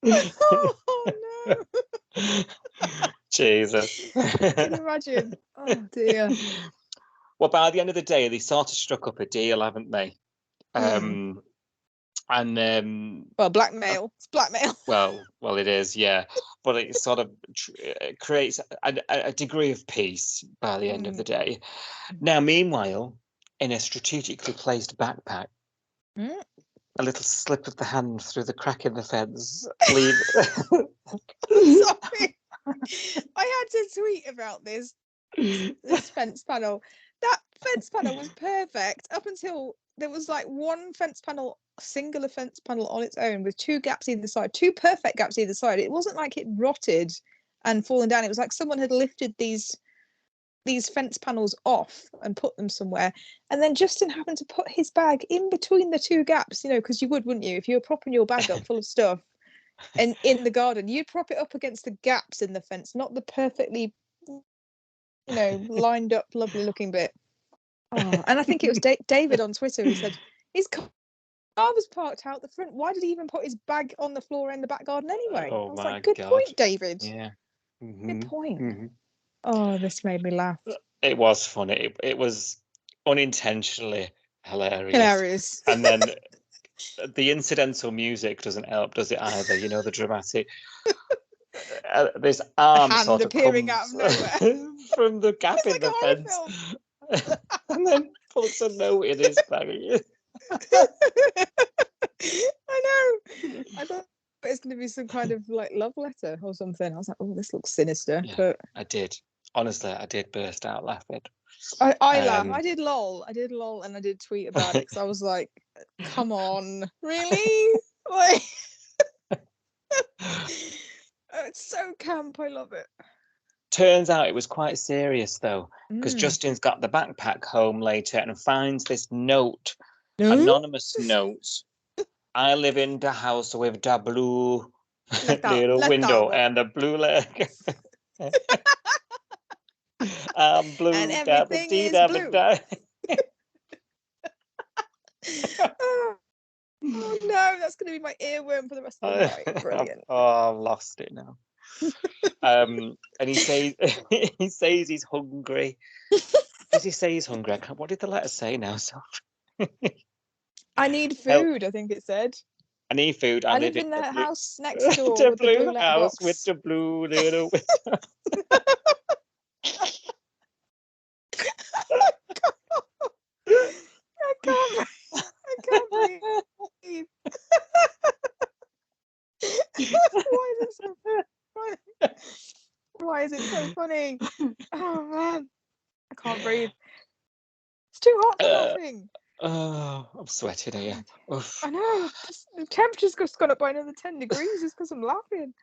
Oh no! Jesus. Can you imagine? Oh dear. Well, by the end of the day, they sort of struck up a deal, haven't they? And Well, blackmail. It's blackmail. well, it is, yeah. But it sort of creates a degree of peace by the end of the day. Now, meanwhile, in a strategically placed backpack, a little slip of the hand through the crack in the fence. Sorry, I had to tweet about this fence panel. That fence panel was perfect up until there was like one fence panel, singular fence panel on its own with two gaps either side, two perfect gaps either side. It wasn't like it rotted and fallen down. It was like someone had lifted these fence panels off and put them somewhere, and then Justin happened to put his bag in between the two gaps, because you would, wouldn't you, if you were propping your bag up full of stuff and in the garden, you'd prop it up against the gaps in the fence, not the perfectly lined up lovely looking bit. And I think it was David on Twitter who said his car was parked out the front, why did he even put his bag on the floor in the back garden anyway? Oh, I was my like, good God. point, David. Yeah. Good point. Oh, this made me laugh. It was funny. It was unintentionally hilarious. And then the incidental music doesn't help, does it either? The dramatic. This arm sort of appearing comes out of nowhere from the gap in like the fence, and then puts a note in his bag. I know. I thought it's going to be some kind of like love letter or something. I was like, oh, this looks sinister. Yeah, but I did. Honestly, I did burst out laughing. I laughed. I did lol, and I did tweet about it because I was like, come on, really? Like, it's so camp. I love it. Turns out it was quite serious though, because Justin's got the backpack home later and finds this note, anonymous note. I live in the house with the blue little window and the blue leg. Blue, and everything is blue. Oh no, that's going to be my earworm for the rest of the night. Brilliant. I've lost it now. And he says he's hungry. Does he say he's hungry? What did the letter say now? So I need food. I think it said. I need food. I live in the house next door with the blue house letterbox. with the blue little window. I can't breathe. Why is it so funny? Why is it so funny? Oh man, I can't breathe. It's too hot for laughing. Oh, I'm sweating here. Oof. I know. The temperature's just gone up by another 10 degrees just because I'm laughing.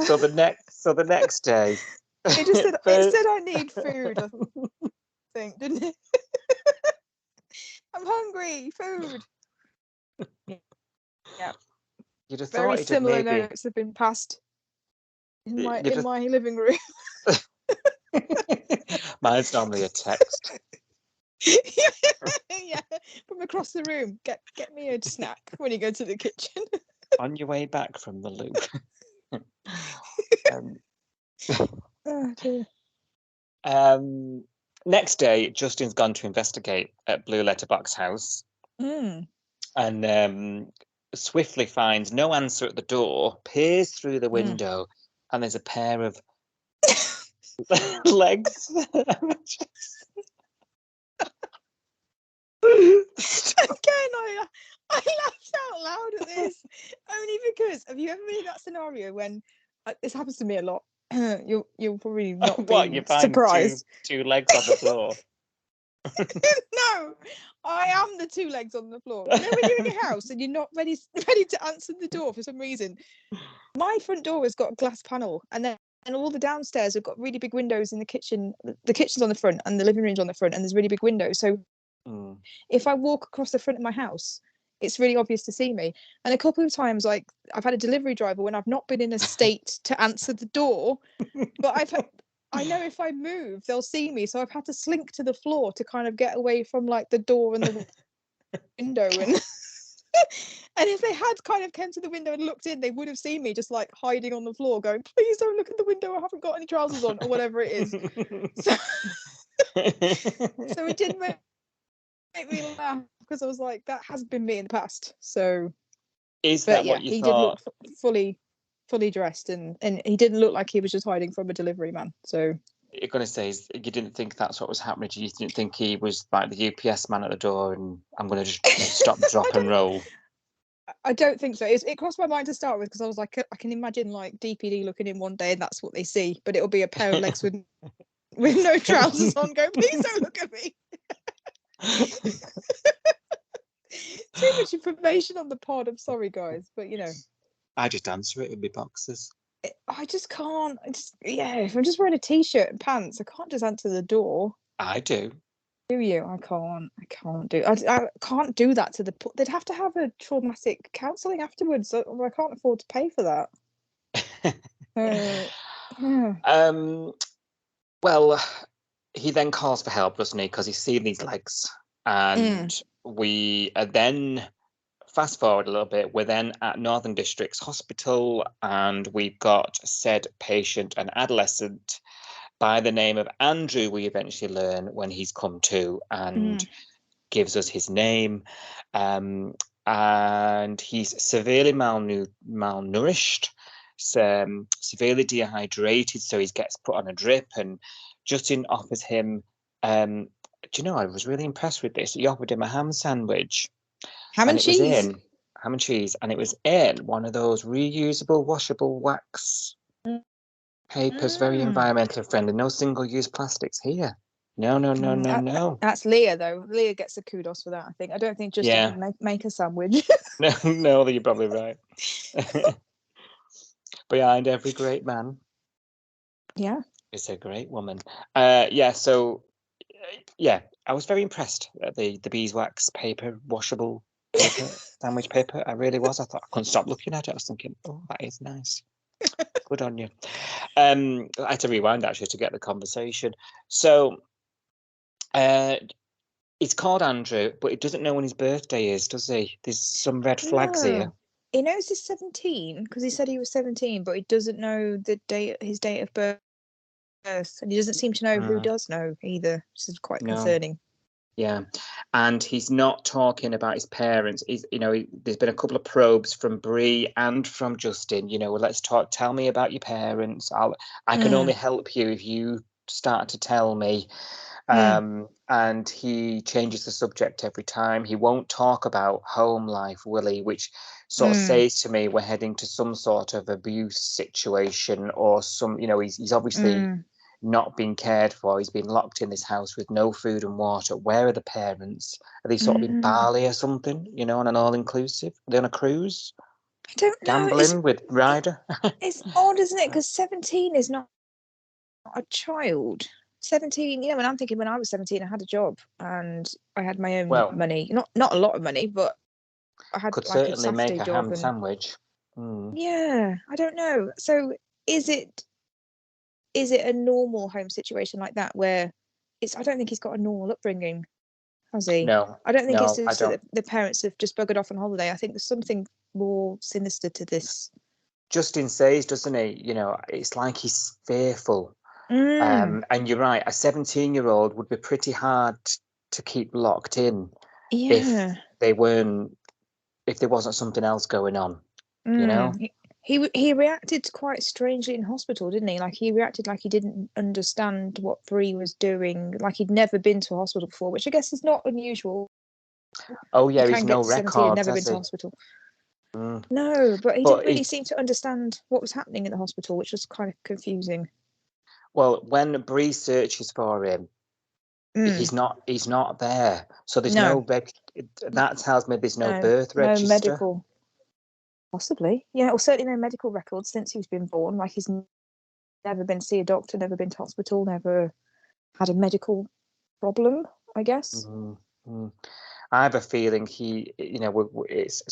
So the next day, it just said it said I need food. I think, didn't it? I'm hungry. Food. Yeah. You'd have Very thought similar notes have been passed in my living room. Mine's normally a text. Yeah, from across the room. Get me a snack when you go to the kitchen. On your way back from the loo. Oh dear. Next day, Justin's gone to investigate at Blue Letterbox House, and swiftly finds no answer at the door. Peers through the window, and there's a pair of legs. Again, I laughed out loud at this only because have you ever been in that scenario when this happens to me a lot? You'll probably not be surprised. Two legs on the floor. No, I am the two legs on the floor. When you're in your house and you're not ready to answer the door for some reason. My front door has got a glass panel, and all the downstairs have got really big windows in the kitchen. The kitchen's on the front and the living room's on the front, and there's really big windows. So if I walk across the front of my house, it's really obvious to see me. And a couple of times, like I've had a delivery driver when I've not been in a state to answer the door, but I know if I move, they'll see me. So I've had to slink to the floor to kind of get away from like the door and the window and and if they had kind of come to the window and looked in, they would have seen me just like hiding on the floor going, please don't look at the window, I haven't got any trousers on, or whatever it is. So, so it did make me laugh, because I was like, that has been me in the past. So Is but that yeah, what you he did look thought? fully dressed, and he didn't look like he was just hiding from a delivery man. So You're going to say you didn't think that's what was happening. You didn't think he was like the UPS man at the door and I'm going to just stop, drop and roll. I don't think so. It crossed my mind to start with, because I was like, I can imagine like DPD looking in one day and that's what they see, but it'll be a pair of legs with no trousers on going, please don't look at me. Too much information on the pod. I'm sorry, guys, but you know. I just answer it with my boxes. I just can't. If I'm just wearing a t-shirt and pants, I can't just answer the door. I do. Do you? I can't. I can't do that to the. They'd have to have a traumatic counselling afterwards. So I can't afford to pay for that. Well, he then calls for help, doesn't he? Because he's seen these legs, and we then fast forward a little bit. We're then at Northern Districts Hospital, and we've got said patient, an adolescent by the name of Andrew. We eventually learn when he's come to and gives us his name. And he's severely malnourished, severely dehydrated, so he gets put on a drip. And Justin offers him, do you know, I was really impressed with this. He offered him a ham sandwich. Ham and cheese. Ham and cheese, and it was in one of those reusable, washable wax papers, very environmentally friendly. No single-use plastics here. No. That's Leah, though. Leah gets the kudos for that, I think. I don't think Justin would make a sandwich. No, you're probably right. Behind every great man, is a great woman. So I was very impressed at the beeswax paper, washable paper, sandwich paper. I really was. I thought I couldn't stop looking at it. I was thinking, oh, that is nice. Good on you. I had to rewind actually to get the conversation. So it's called Andrew, but he doesn't know when his birthday is, does he? There's some red flags here. He knows he's 17 because he said he was 17, but he doesn't know his date of birth, and he doesn't seem to know who does know either, which is quite concerning. Yeah, and he's not talking about his parents. There's been a couple of probes from Bree and from Justin. Let's talk. Tell me about your parents. I can only help you if you start to tell me. And he changes the subject every time. He won't talk about home life, will he? Which sort of says to me we're heading to some sort of abuse situation, or some. He's obviously not being cared for. He's been locked in this house with no food and water. Where are the parents? Are they sort of in Bali or something? On an all-inclusive? Are they on a cruise? I don't know. Gambling with Ryder? It's odd, isn't it? Because 17 is not a child. 17, when I'm thinking, when I was 17, I had a job and I had my own money. Not a lot of money, but I had could like certainly a Saturday make a job ham sandwich. Yeah, I don't know. So is it a normal home situation like that where I don't think he's got a normal upbringing, has he? No. I don't think it's just that the parents have just buggered off on holiday. I think there's something more sinister to this. Justin says, doesn't he? It's like he's fearful. And you're right, a 17-year-old would be pretty hard to keep locked in if there wasn't something else going on. He reacted quite strangely in hospital, didn't he? Like he reacted like he didn't understand what Bree was doing, like he'd never been to a hospital before, which I guess is not unusual. Oh yeah, he's no record. Never been to hospital. No, but he didn't really seem to understand what was happening in the hospital, which was kind of confusing. Well, when Bree searches for him, he's not there. So there's no that tells me there's no birth register. No medical. Possibly. Yeah, or certainly no medical records since he's been born. Like he's never been to see a doctor, never been to hospital, never had a medical problem, I guess. I have a feeling it's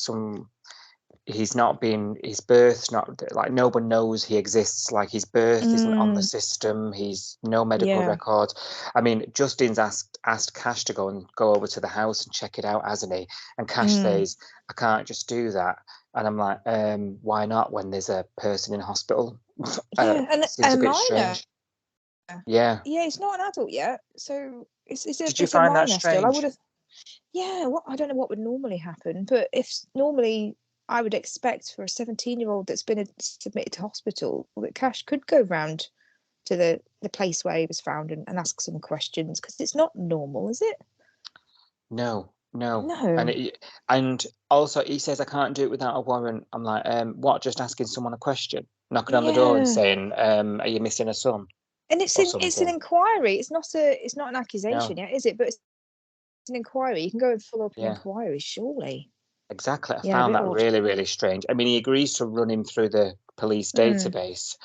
he's not been, his birth's not, like, no one knows he exists. Like, his birth isn't on the system. He's no medical record. I mean, Justin's asked Cash to go over to the house and check it out, hasn't he? And Cash says, I can't just do that. And I'm like, why not, when there's a person in hospital? And seems a a bit minor. strange. Yeah. Yeah, he's not an adult yet, so Did you it's a find that minor still. I strange? would have. Yeah, I don't know what would normally happen, but if normally I would expect for a 17-year-old that's been submitted to hospital, that Cash could go round to the place where he was found and ask some questions, because it's not normal, is it? No. No. And also he says, I can't do it without a warrant. I'm like, what? Just asking someone a question, knocking on the door and saying, are you missing a son? And it's an inquiry. It's not an accusation yet, is it? But it's an inquiry. You can go and follow up an inquiry, surely. Exactly. I found that really, really strange. I mean, he agrees to run him through the police database.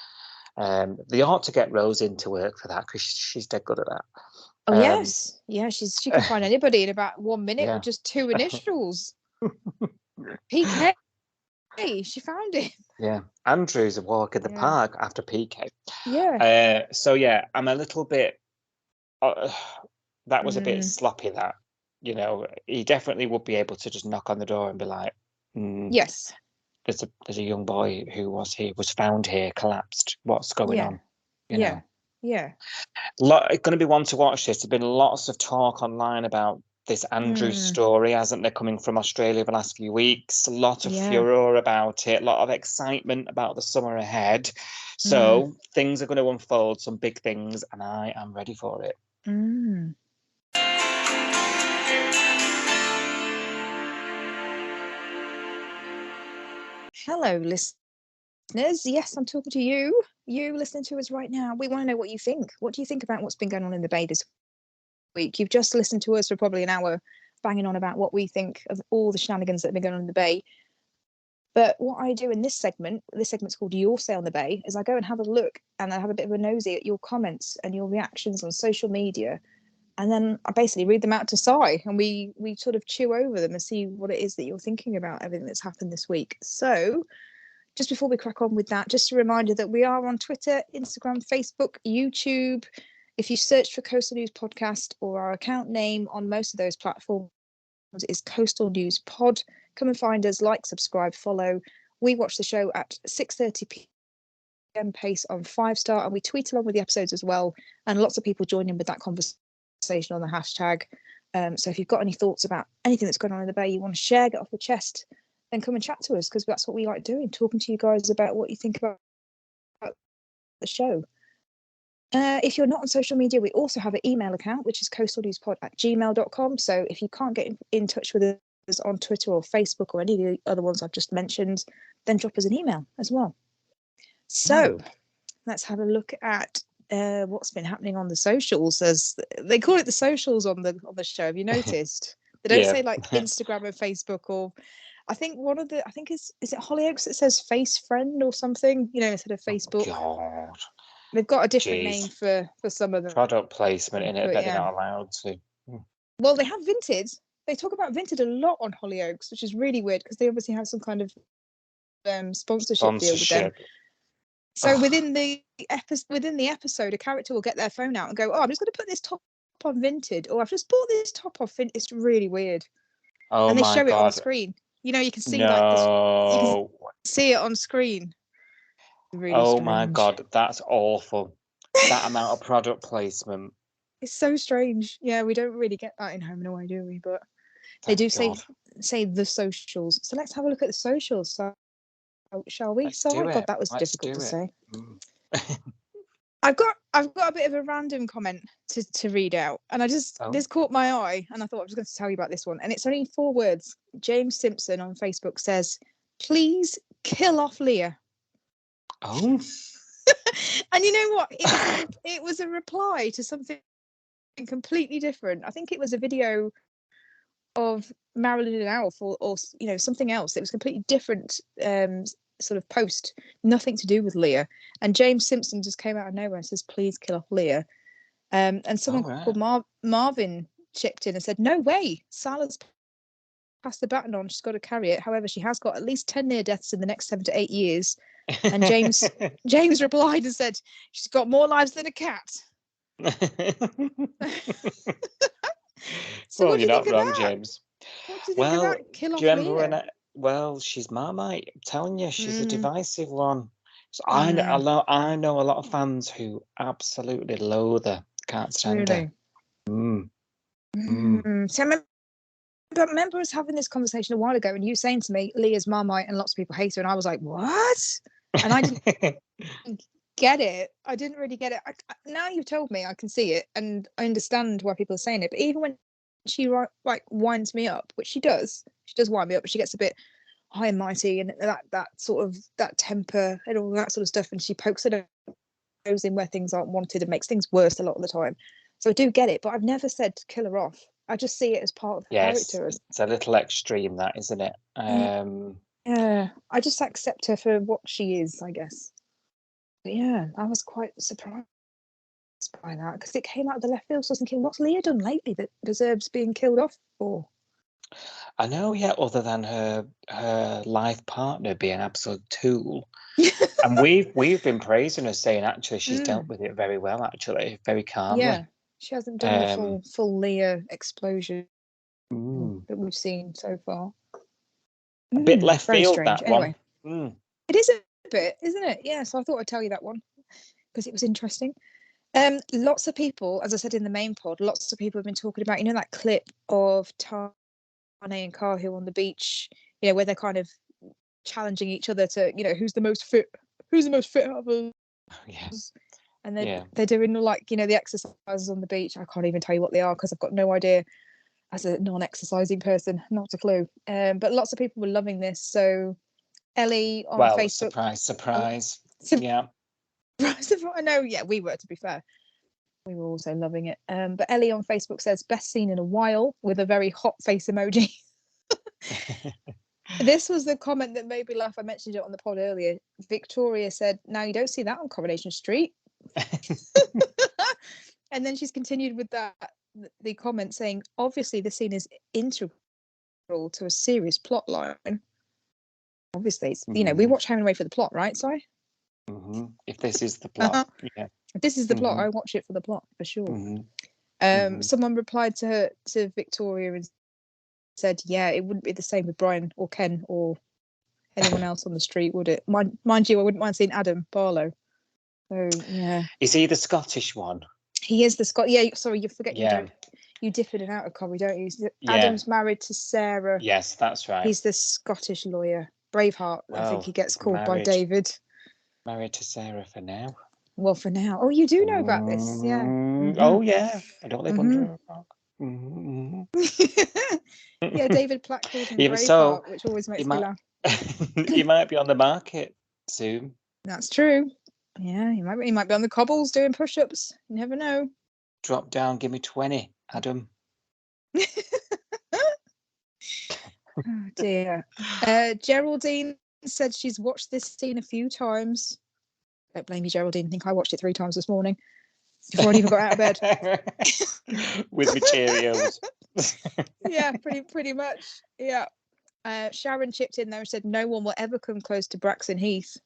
They ought to get Rose into work for that, because she's dead good at that. Oh yes, yeah. She can find anybody in about 1 minute with just 2 initials. PK. She found it. Yeah, Andrew's a walk in the park after PK. Yeah. So yeah, I'm a little bit. That was a bit sloppy. That, you know, he definitely would be able to just knock on the door and be like, yes, there's a young boy who was found here, collapsed. What's going on? You know. Yeah. Going to be one to watch this. There's been lots of talk online about this Andrew story, hasn't there, coming from Australia the last few weeks? A lot of furore about it, a lot of excitement about the summer ahead. So things are going to unfold, some big things, and I am ready for it. Hello, listeners. Yes, I'm talking to you. You listening to us right now. We want to know what you think. What do you think about what's been going on in the Bay this week? You've just listened to us for probably an hour banging on about what we think of all the shenanigans that have been going on in the Bay. But what I do in this segment's called Your Say on the Bay, is I go and have a look and I have a bit of a nosy at your comments and your reactions on social media. And then I basically read them out to Si, and we sort of chew over them and see what it is that you're thinking about everything that's happened this week. So just before we crack on with that, just a reminder that we are on Twitter, Instagram, Facebook, YouTube. If you search for Coastal News Podcast, or our account name on most of those platforms is Coastal News Pod. Come and find us, like, subscribe, follow. We watch the show at 6:30 p.m. pace on 5-star, and we tweet along with the episodes as well. And lots of people join in with that conversation on the hashtag. So if you've got any thoughts about anything that's going on in the Bay, you want to share, get off your chest, then come and chat to us, because that's what we like doing, talking to you guys about what you think about the show. If you're not on social media, we also have an email account, which is coastalnewspod@gmail.com. So if you can't get in touch with us on Twitter or Facebook or any of the other ones I've just mentioned, then drop us an email as well. So let's have a look at what's been happening on the socials. As they call it, the socials on the show. Have you noticed? They don't say like Instagram or Facebook, or I think is it Hollyoaks that says face friend or something, instead of Facebook. Oh, God. They've got a different name for some of them. Product placement in it, but they're not allowed to. Well, they have Vinted. They talk about Vinted a lot on Hollyoaks, which is really weird, because they obviously have some kind of sponsorship deal with them. So within the episode, a character will get their phone out and go, "Oh, I'm just going to put this top on Vinted," or "I've just bought this top off Vinted." It's really weird. Oh, and they my show God. it on screen. You can see like this. You can see it on screen. Really strange. My God, that's awful. That amount of product placement. It's so strange. Yeah, we don't really get that in Home and Away, do we? But they do say the socials. So let's have a look at the socials. So shall we? God, that was difficult to say. I've got a bit of a random comment to read out, and this caught my eye, and I thought I was going to tell you about this one. And it's only 4 words. James Simpson on Facebook says, "Please kill off Leah." Oh. And you know what? It was a reply to something completely different. I think it was a video of Marilyn and Alf, or something else. It was completely different sort of post, nothing to do with Leah. And James Simpson just came out of nowhere and says, "Please kill off Leah." And someone called Marvin chipped in and said, "No way, Salah's pass the baton on. She's got to carry it. However, she has got at least 10 near deaths in the next 7 to 8 years. And James replied and said, she's got more lives than a cat. So well, what do you're you not think wrong, of that? James. What do you think of that? Kill off do you remember Leah? when well, she's Marmite. I'm telling you, she's a divisive one. So I Mm. know a lot of fans who absolutely loathe her, can't stand her. Really? So I remember us having this conversation a while ago, and you saying to me, Leah's Marmite, and lots of people hate her, and I was like, what? And I didn't get it. I didn't really get it. Now you've told me, I can see it, and I understand why people are saying it. But even when she like winds me up, which she does wind me up, but she gets a bit high and mighty, and that sort of that temper and all that sort of stuff, and she pokes her nose in where things aren't wanted and makes things worse a lot of the time. So I do get it, but I've never said to kill her off. I just see it as part of the character. It's a little extreme, that, isn't it? Yeah, I just accept her for what she is, I guess. But yeah, I was quite surprised by that because it came out of the left field. So I was thinking, what's Leah done lately that deserves being killed off for? I know, yeah, other than her life partner being an absolute tool. And we've been praising her, saying actually she's dealt with it very well, actually, very calmly. Yeah, she hasn't done the full Leah explosion that we've seen so far. A bit left very field, strange. that Anyway, one. it is a bit, isn't it? Yeah, so I thought I'd tell you that one because it was interesting. Lots of people, as I said in the main pod, lots of people have been talking about, that clip of Tane and Kahu on the beach, where they're kind of challenging each other to, who's the most fit out of us. Yeah. And they're doing like, the exercises on the beach. I can't even tell you what they are because I've got no idea as a non-exercising person, not a clue. But lots of people were loving this. So Ellie on Facebook. Surprise. Yeah. I know, yeah, we were, to be fair. We were also loving it. But Ellie on Facebook says, best scene in a while, with a very hot face emoji. This was the comment that made me laugh. I mentioned it on the pod earlier. Victoria said, now you don't see that on Coronation Street. And then she's continued with the comment saying, obviously the scene is integral to a serious plot line. Obviously, it's, we watch Home and Away for the plot, right? Sorry? If this is the plot, yeah. If this is the plot, I watch it for the plot, for sure. Someone replied to Victoria and said, yeah, it wouldn't be the same with Brian or Ken or anyone else on the street, would it? Mind you, I wouldn't mind seeing Adam Barlow. So, yeah. Is he the Scottish one? He is the Scott. Yeah, sorry, you forget you dip in and out of Corrie, don't you? Adam's married to Sarah. Yes, that's right. He's the Scottish lawyer. Braveheart, I think he gets called by David. Married to Sarah for now. Well, for now. Oh, you do know about this, yeah. Oh, yeah. I don't live under a rock. Yeah, David Platt called him Braveheart, which always makes me laugh. He might be on the market soon. That's true. Yeah, he might be on the cobbles doing push-ups. You never know. Drop down, give me 20, Adam. Oh dear. Geraldine said she's watched this scene a few times. Don't blame you, Geraldine. I think I watched it 3 times this morning before I even got out of bed. With my Cheerios. Yeah, pretty much. Yeah. Sharon chipped in there and said no one will ever come close to Braxton Heath.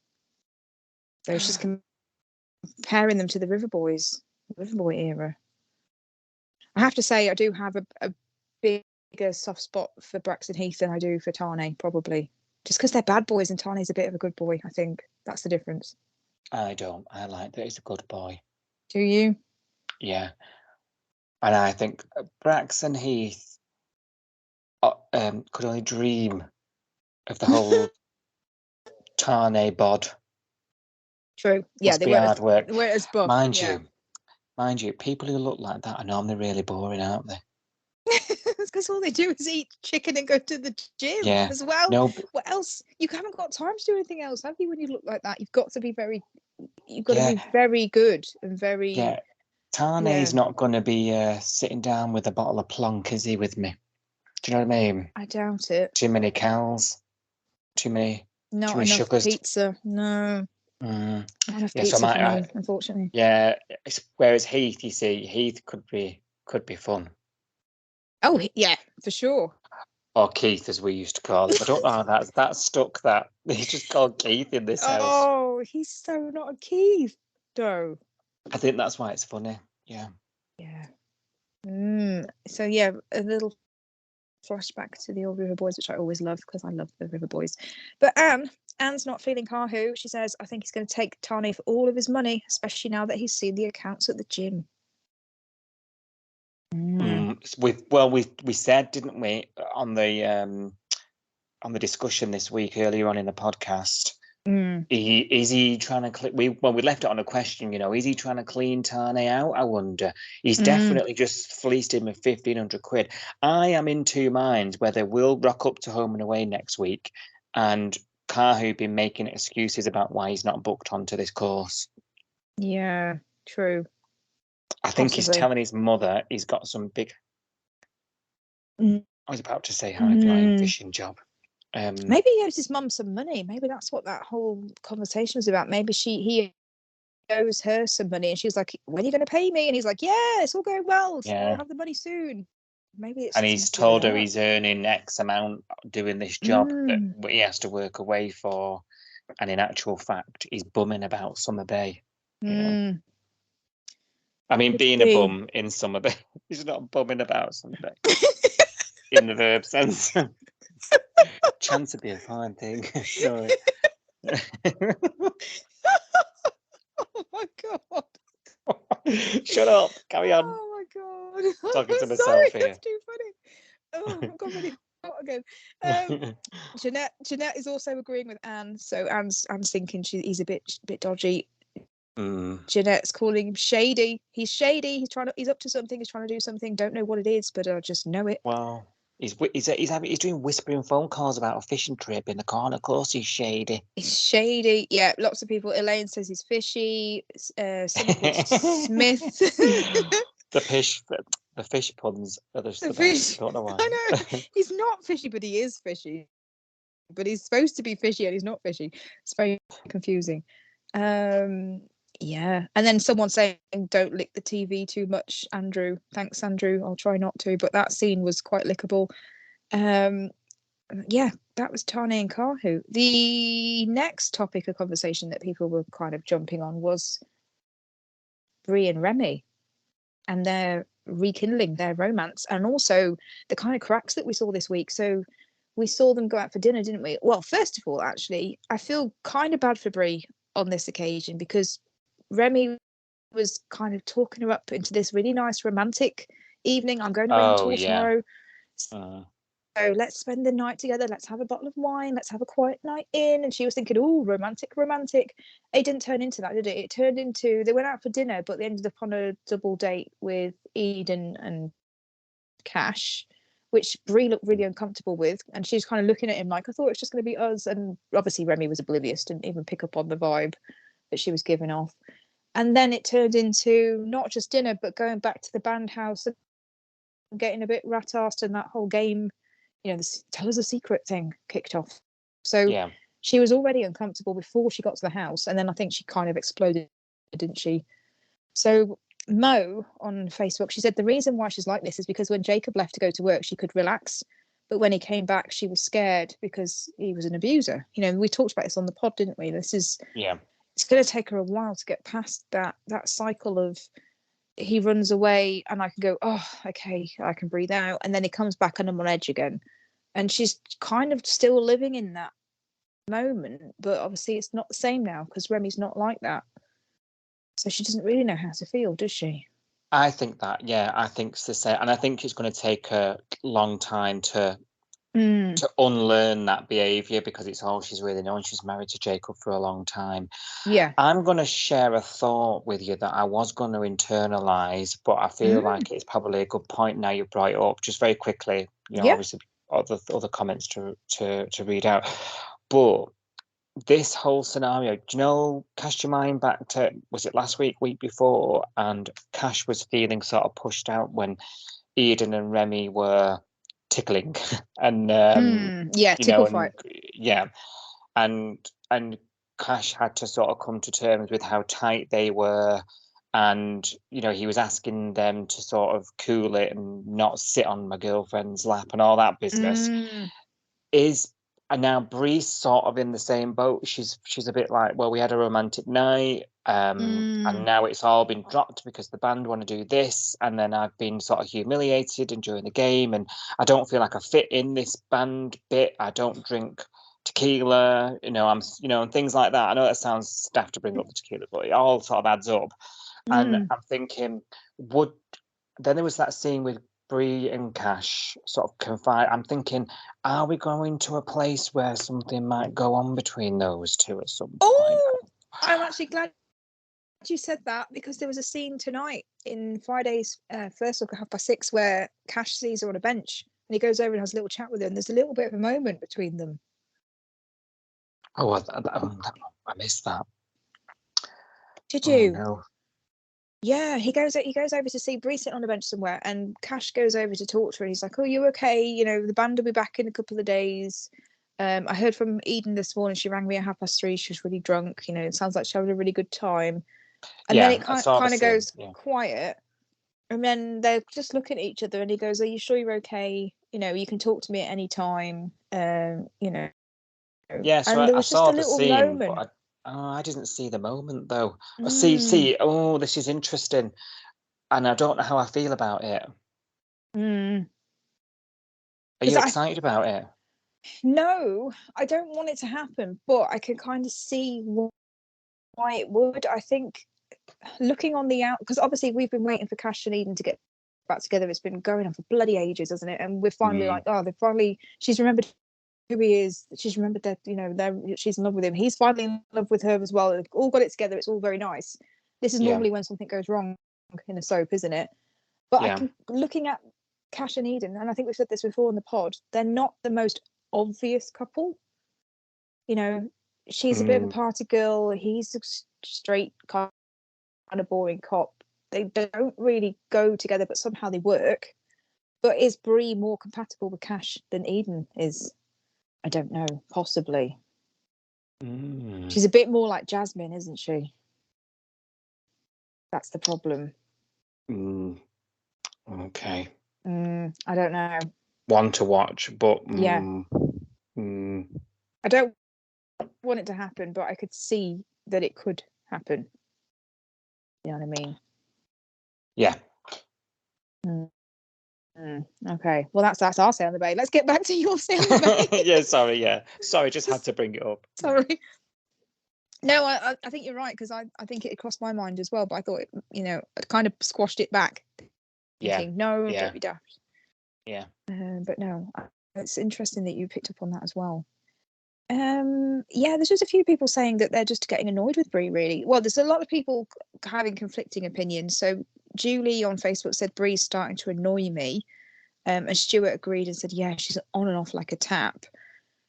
So she's comparing them to the Riverboy era. I have to say I do have a bigger soft spot for Braxton Heath than I do for Tane, probably. Just because they're bad boys and Tane's a bit of a good boy, I think. That's the difference. I don't. I like that he's a good boy. Do you? Yeah. And I think Braxton Heath could only dream of the whole Tane bod. True. Yeah, they weren't hard work. They weren't as buff. Mind you, people who look like that are normally really boring, aren't they? It's because all they do is eat chicken and go to the gym as well. No, what else? You haven't got time to do anything else, have you? When you look like that, you've got to be very good and very. Yeah, Tane's not going to be sitting down with a bottle of plonk, is he? With me, do you know what I mean? I doubt it. Too many cows, too many sugars. Pizza. No. Not enough pizza for me, unfortunately. Yeah, whereas Heath, you see, Heath could be fun. Oh yeah, for sure. or Keith as we used to call him. I don't know how that stuck. That he's just called Keith in this house. Oh, he's so not a Keith, though. I think that's why it's funny. Yeah. So yeah, a little flashback to the old River Boys, which I always love because I love the River Boys. But Anne's not feeling Kahu. She says, I think he's going to take Tani for all of his money, especially now that he's seen the accounts at the gym. We said, didn't we, on the discussion this week earlier on in the podcast, is he trying to click? We left it on a question, is he trying to clean Tane out? I wonder. He's definitely just fleeced him of 1,500 quid. I am in two minds whether we'll rock up to Home and Away next week and Kahu been making excuses about why he's not booked onto this course. Yeah, true. I think he's telling his mother he's got some big. I was about to say high-flying fishing job. Maybe he owes his mum some money. Maybe that's what that whole conversation was about. Maybe he owes her some money, and she was like, "When are you going to pay me?" And he's like, "Yeah, it's all going well. So I'll have the money soon." Maybe it's. And he's told her he's earning X amount doing this job that he has to work away for, and in actual fact, he's bumming about Summer Bay. I mean, being a bum in Summer Bay, he's not bumming about Summer Bay in the verb sense. Chance would be a fine thing. Sorry. Oh my god! Shut up! Carry on. Oh my god! Talking to myself here. That's too funny. Oh, I've got really hot again. Jeanette is also agreeing with Anne, so Anne's thinking he's a bit dodgy. Jeanette's calling him shady. He's shady. He's up to something. He's trying to do something. Don't know what it is, but I just know it. Well, he's doing whispering phone calls about a fishing trip in the corner. Of course, he's shady. He's shady. Yeah, lots of people. Elaine says he's fishy. Someone called Smith. The fish puns are the best. I don't know why. I know he's not fishy, but he is fishy. But he's supposed to be fishy, and he's not fishy. It's very confusing. Yeah, and then someone saying, "Don't lick the TV too much, Andrew." Thanks, Andrew. I'll try not to. But that scene was quite lickable. Yeah, that was Tane and Kahu. The next topic of conversation that people were kind of jumping on was Bree and Remy, and their rekindling their romance, and also the kind of cracks that we saw this week. So we saw them go out for dinner, didn't we? Well, first of all, actually, I feel kind of bad for Bree on this occasion because Remy was kind of talking her up into this really nice romantic evening. I'm going away on tour tomorrow. So let's spend the night together. Let's have a bottle of wine. Let's have a quiet night in. And she was thinking, oh, romantic. It didn't turn into that, did it? It turned into, they went out for dinner, but they ended up on a double date with Eden and Cash, which Brie looked really uncomfortable with. And she's kind of looking at him like, I thought it was just going to be us. And obviously Remy was oblivious, didn't even pick up on the vibe that she was giving off. And then it turned into not just dinner, but going back to the band house and getting a bit rat-assed, and that whole game, this tell us a secret thing kicked off. So she was already uncomfortable before she got to the house, and then I think she kind of exploded, didn't she? So Mo on Facebook, she said the reason why she's like this is because when Jacob left to go to work, she could relax, but when he came back, she was scared because he was an abuser. We talked about this on the pod, didn't we? It's going to take her a while to get past that cycle of he runs away and I can go, oh, okay, I can breathe out, and then he comes back and I'm on edge again. And she's kind of still living in that moment, but obviously it's not the same now because Remy's not like that. So she doesn't really know how to feel, does she? I think that, I think it's the same. And I think it's going to take a long time to unlearn that behaviour because it's all she's really known. She's married to Jacob for a long time. Yeah. I'm going to share a thought with you that I was going to internalise, but I feel like it's probably a good point now you brought it up. Just very quickly, obviously other comments to read out. But this whole scenario, do you know, cast your mind back to, was it last week before, and Cash was feeling sort of pushed out when Eden and Remy were tickling and tickle fight. And Cash had to sort of come to terms with how tight they were and he was asking them to sort of cool it and not sit on my girlfriend's lap and all that business. And now Bree's sort of in the same boat. She's a bit like, well, we had a romantic night, and now it's all been dropped because the band want to do this, and then I've been sort of humiliated and during the game, and I don't feel like I fit in this band bit. I don't drink tequila, I'm, and things like that. I know that sounds daft to bring up the tequila, but it all sort of adds up. And I'm thinking, then there was that scene with Bree and Cash sort of confide. I'm thinking, are we going to a place where something might go on between those two at some point? Oh, I'm actually glad you said that, because there was a scene tonight in Friday's first look at 6:30 where Cash sees her on a bench and he goes over and has a little chat with her, and there's a little bit of a moment between them. Oh, I missed that. Did you? Oh, no. Yeah, he goes over to see Bree sitting on a bench somewhere, and Cash goes over to talk to her, and he's like, "Oh, you okay? The band will be back in a couple of days. I heard from Eden this morning. She rang me at 3:30. She was really drunk. It sounds like she had a really good time." And then it kind of goes quiet, and then they're just looking at each other, and he goes, "Are you sure you're okay? You can talk to me at any time." Yeah, so and there I was just saw a the little scene, moment. but I didn't see the moment though. See, oh, this is interesting, and I don't know how I feel about it. Are you excited about it? No, I don't want it to happen, but I can kind of see why it would. I think looking on the out, because obviously we've been waiting for Cash and Eden to get back together. It's been going on for bloody ages, hasn't it? And we're finally like, she's remembered who he is. She's remembered that she's in love with him. He's finally in love with her as well. They've all got it together. It's all very nice. This is normally when something goes wrong in a soap, isn't it? But I can, looking at Cash and Eden, and I think we've said this before in the pod, they're not the most obvious couple. She's a bit of a party girl. He's a straight kind of boring cop. They don't really go together, but somehow they work. But is Bree more compatible with Cash than Eden is? I don't know. Possibly. She's a bit more like Jasmine, isn't she? That's the problem. Okay. I don't know. One to watch, but yeah. I don't want it to happen, but I could see that it could happen. You know what I mean? Yeah. Okay. Well, that's our say on the bay. Let's get back to your say on the bay. Yeah. Sorry. Just had to bring it up. Sorry. No, I think you're right, because I think it crossed my mind as well, but I thought I kind of squashed it back. Thinking, no, don't be daft. Yeah. But no, it's interesting that you picked up on that as well. There's just a few people saying that they're just getting annoyed with Brie, really. Well, there's a lot of people having conflicting opinions. So Julie on Facebook said Brie's starting to annoy me, and Stuart agreed and said, yeah, she's on and off like a tap.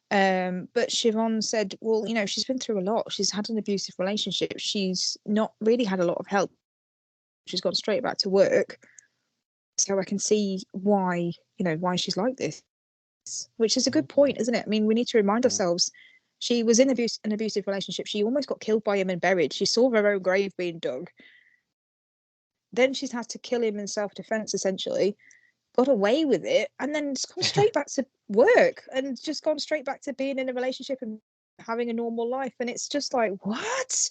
But Siobhan said, well, she's been through a lot. She's had an abusive relationship. She's not really had a lot of help. She's gone straight back to work. So I can see why she's like this, which is a good point, isn't it? I mean, we need to remind ourselves, she was in an abusive relationship. She almost got killed by him and buried. She saw her own grave being dug. Then she's had to kill him in self-defense, essentially, got away with it, and then just gone straight back to work and just gone straight back to being in a relationship and having a normal life. And it's just like, what?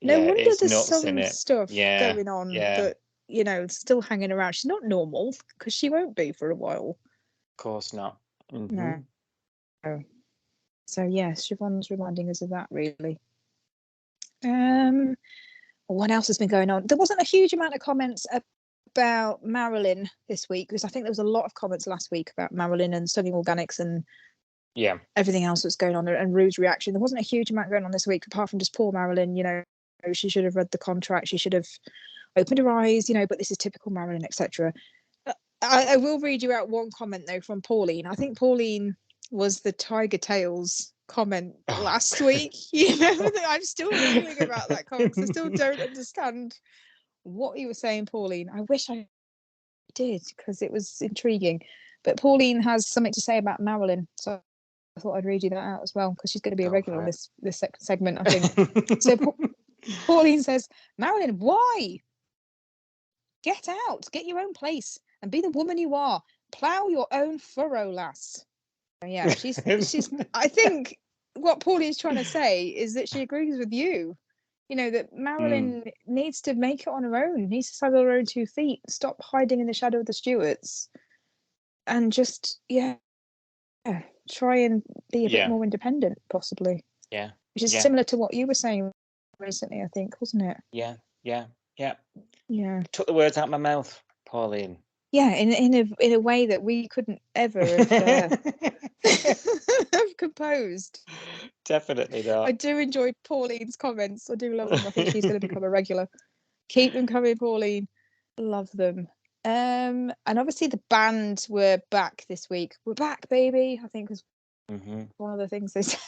No wonder there's some stuff going on that, still hanging around. She's not normal, because she won't be for a while. Of course not. No. So yes, Siobhan's reminding us of that, really. What else has been going on? There wasn't a huge amount of comments about Marilyn this week, because I think there was a lot of comments last week about Marilyn and Sunny Organics and everything else that's going on, and Rue's reaction. There wasn't a huge amount going on this week, apart from just poor Marilyn. She should have read the contract. She should have opened her eyes. But this is typical Marilyn, etc. I will read you out one comment though from Pauline. I think Pauline was the Tiger Tails comment last week. I'm still reeling about that comment, because I still don't understand what you were saying, Pauline. I wish I did, because it was intriguing. But Pauline has something to say about Marilyn, so I thought I'd read you that out as well, because she's going to be a regular on this segment, I think. So Pauline says, Marilyn, why? Get out, get your own place, and be the woman you are. Plough your own furrow, lass. Yeah, she's. I think what Pauline's trying to say is that she agrees with you. You know, that Marilyn needs to make it on her own, needs to stand on her own 2 feet, stop hiding in the shadow of the Stuarts, and just try and be a bit more independent, possibly. Yeah. Which is similar to what you were saying recently, I think, wasn't it? Yeah. Yeah. Took the words out of my mouth, Pauline. Yeah, in a way that we couldn't ever have have composed. Definitely not. I do enjoy Pauline's comments. I do love them. I think she's going to become a regular. Keep them coming, Pauline. Love them. And obviously the band were back this week. We're back, baby, I think was one of the things they said.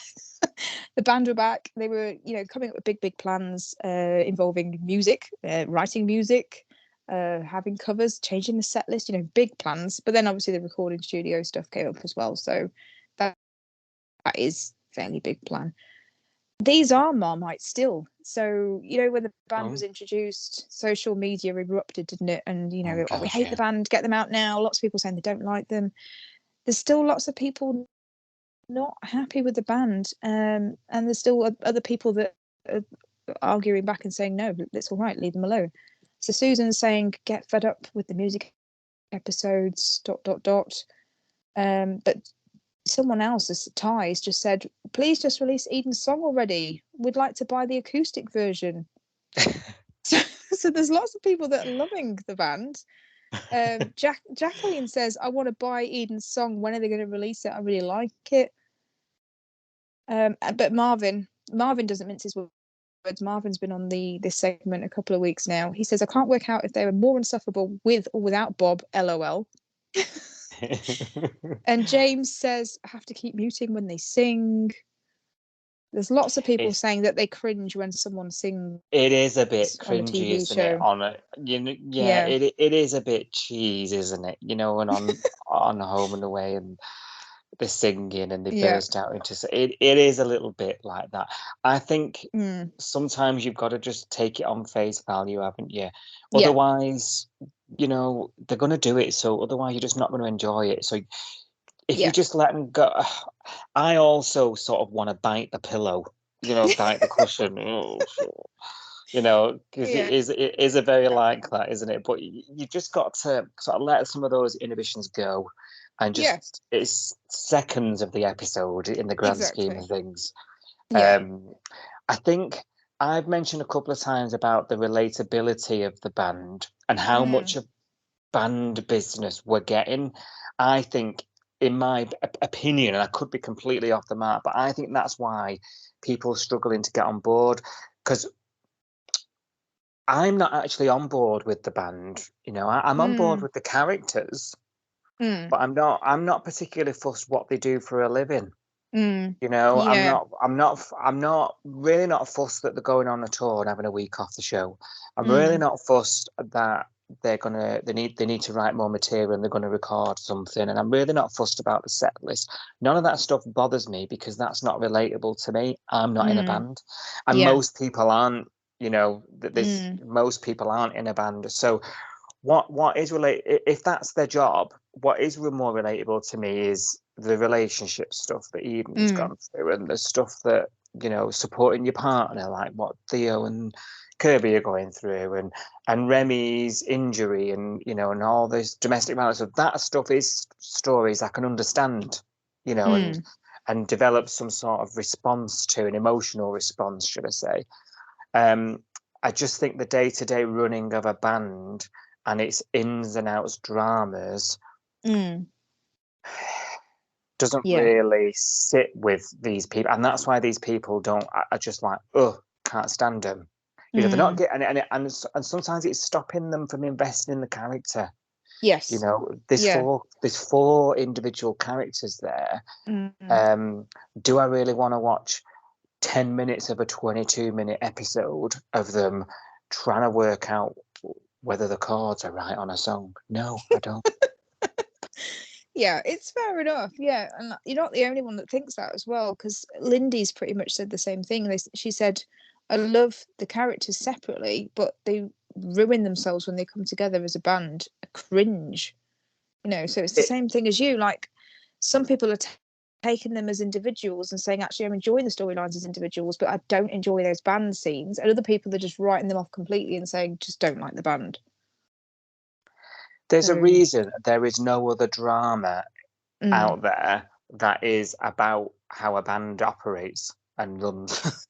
The band were back. They were, coming up with big plans involving music, writing music, having covers, changing the set list, big plans. But then obviously the recording studio stuff came up as well. So that is a fairly big plan. These are Marmite still. So, when the band was introduced, social media erupted, didn't it? And, we hate the band, get them out now. Lots of people saying they don't like them. There's still lots of people not happy with the band. And there's still other people that are arguing back and saying, no, it's all right, leave them alone. So Susan's saying, get fed up with the music episodes, ... But someone else, Ty's, just said, please just release Eden's song already. We'd like to buy the acoustic version. So there's lots of people that are loving the band. Jacqueline says, I want to buy Eden's song. When are they going to release it? I really like it. But Marvin doesn't mince his words. Marvin's been on this segment a couple of weeks now. He says, I can't work out if they were more insufferable with or without Bob, LOL. And James says, I have to keep muting when they sing. There's lots of people saying that they cringe when someone sings. It is a bit on a cringy, TV isn't show. it? On a, it is a bit cheese, isn't it? And on Home and Away, and the singing and they burst out into it is a little bit like that. I think sometimes you've got to just take it on face value, haven't you? Otherwise, they're going to do it, so otherwise you're just not going to enjoy it. So if you just let them go, I also sort of want to bite the pillow, bite the cushion. Because it is a very like that, isn't it? But you just got to sort of let some of those inhibitions go, and just it's seconds of the episode in the grand scheme of things. I think I've mentioned a couple of times about the relatability of the band and how much of band business we're getting. I think, in my opinion, and I could be completely off the mark, but I think that's why people are struggling to get on board, because I'm not actually on board with the band. I'm on board with the characters, but I'm not particularly fussed what they do for a living. I'm not really not fussed that they're going on a tour and having a week off the show. I'm really not fussed that they need to write more material and they're gonna record something. And I'm really not fussed about the set list. None of that stuff bothers me because that's not relatable to me. I'm not in a band, and most people aren't. Most people aren't in a band. So what is if that's their job, what is more relatable to me is the relationship stuff that Eden's gone through, and the stuff that supporting your partner, like what Theo and Kirby are going through, and Remy's injury, and and all this domestic violence. So that stuff is stories I can understand, and develop some sort of response to, an emotional response, should I say. I just think the day-to-day running of a band and its ins and outs dramas doesn't really sit with these people, and that's why these people are just like, can't stand them. They're not getting, and sometimes it's stopping them from investing in the character. Yes. There's four individual characters there. Do I really want to watch 10 minutes of a 22-minute episode of them trying to work out whether the chords are right on a song? No, I don't. Yeah, it's fair enough. Yeah, and you're not the only one that thinks that as well, because Lindy's pretty much said the same thing. She said, I love the characters separately, but they ruin themselves when they come together as a band. Cringe, you know. So it's the same thing as you. Like, some people are taking them as individuals and saying, actually, I'm enjoying the storylines as individuals, but I don't enjoy those band scenes. And other people are just writing them off completely and saying, just don't like the band. There's a reason there is no other drama out there that is about how a band operates and runs.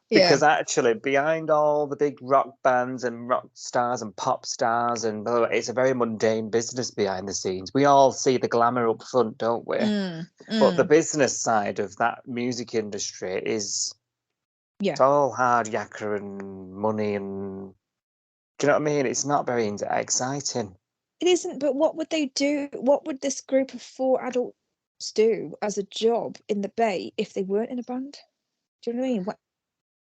Because actually, behind all the big rock bands and rock stars and pop stars, and it's a very mundane business behind the scenes. We all see the glamour up front, don't we? But the business side of that music industry is, it's all hard yakka and money, and do you know what I mean? It's not very exciting. It isn't, but what would they do? What would this group of 4 adults do as a job in the Bay if they weren't in a band? Do you know what I mean? What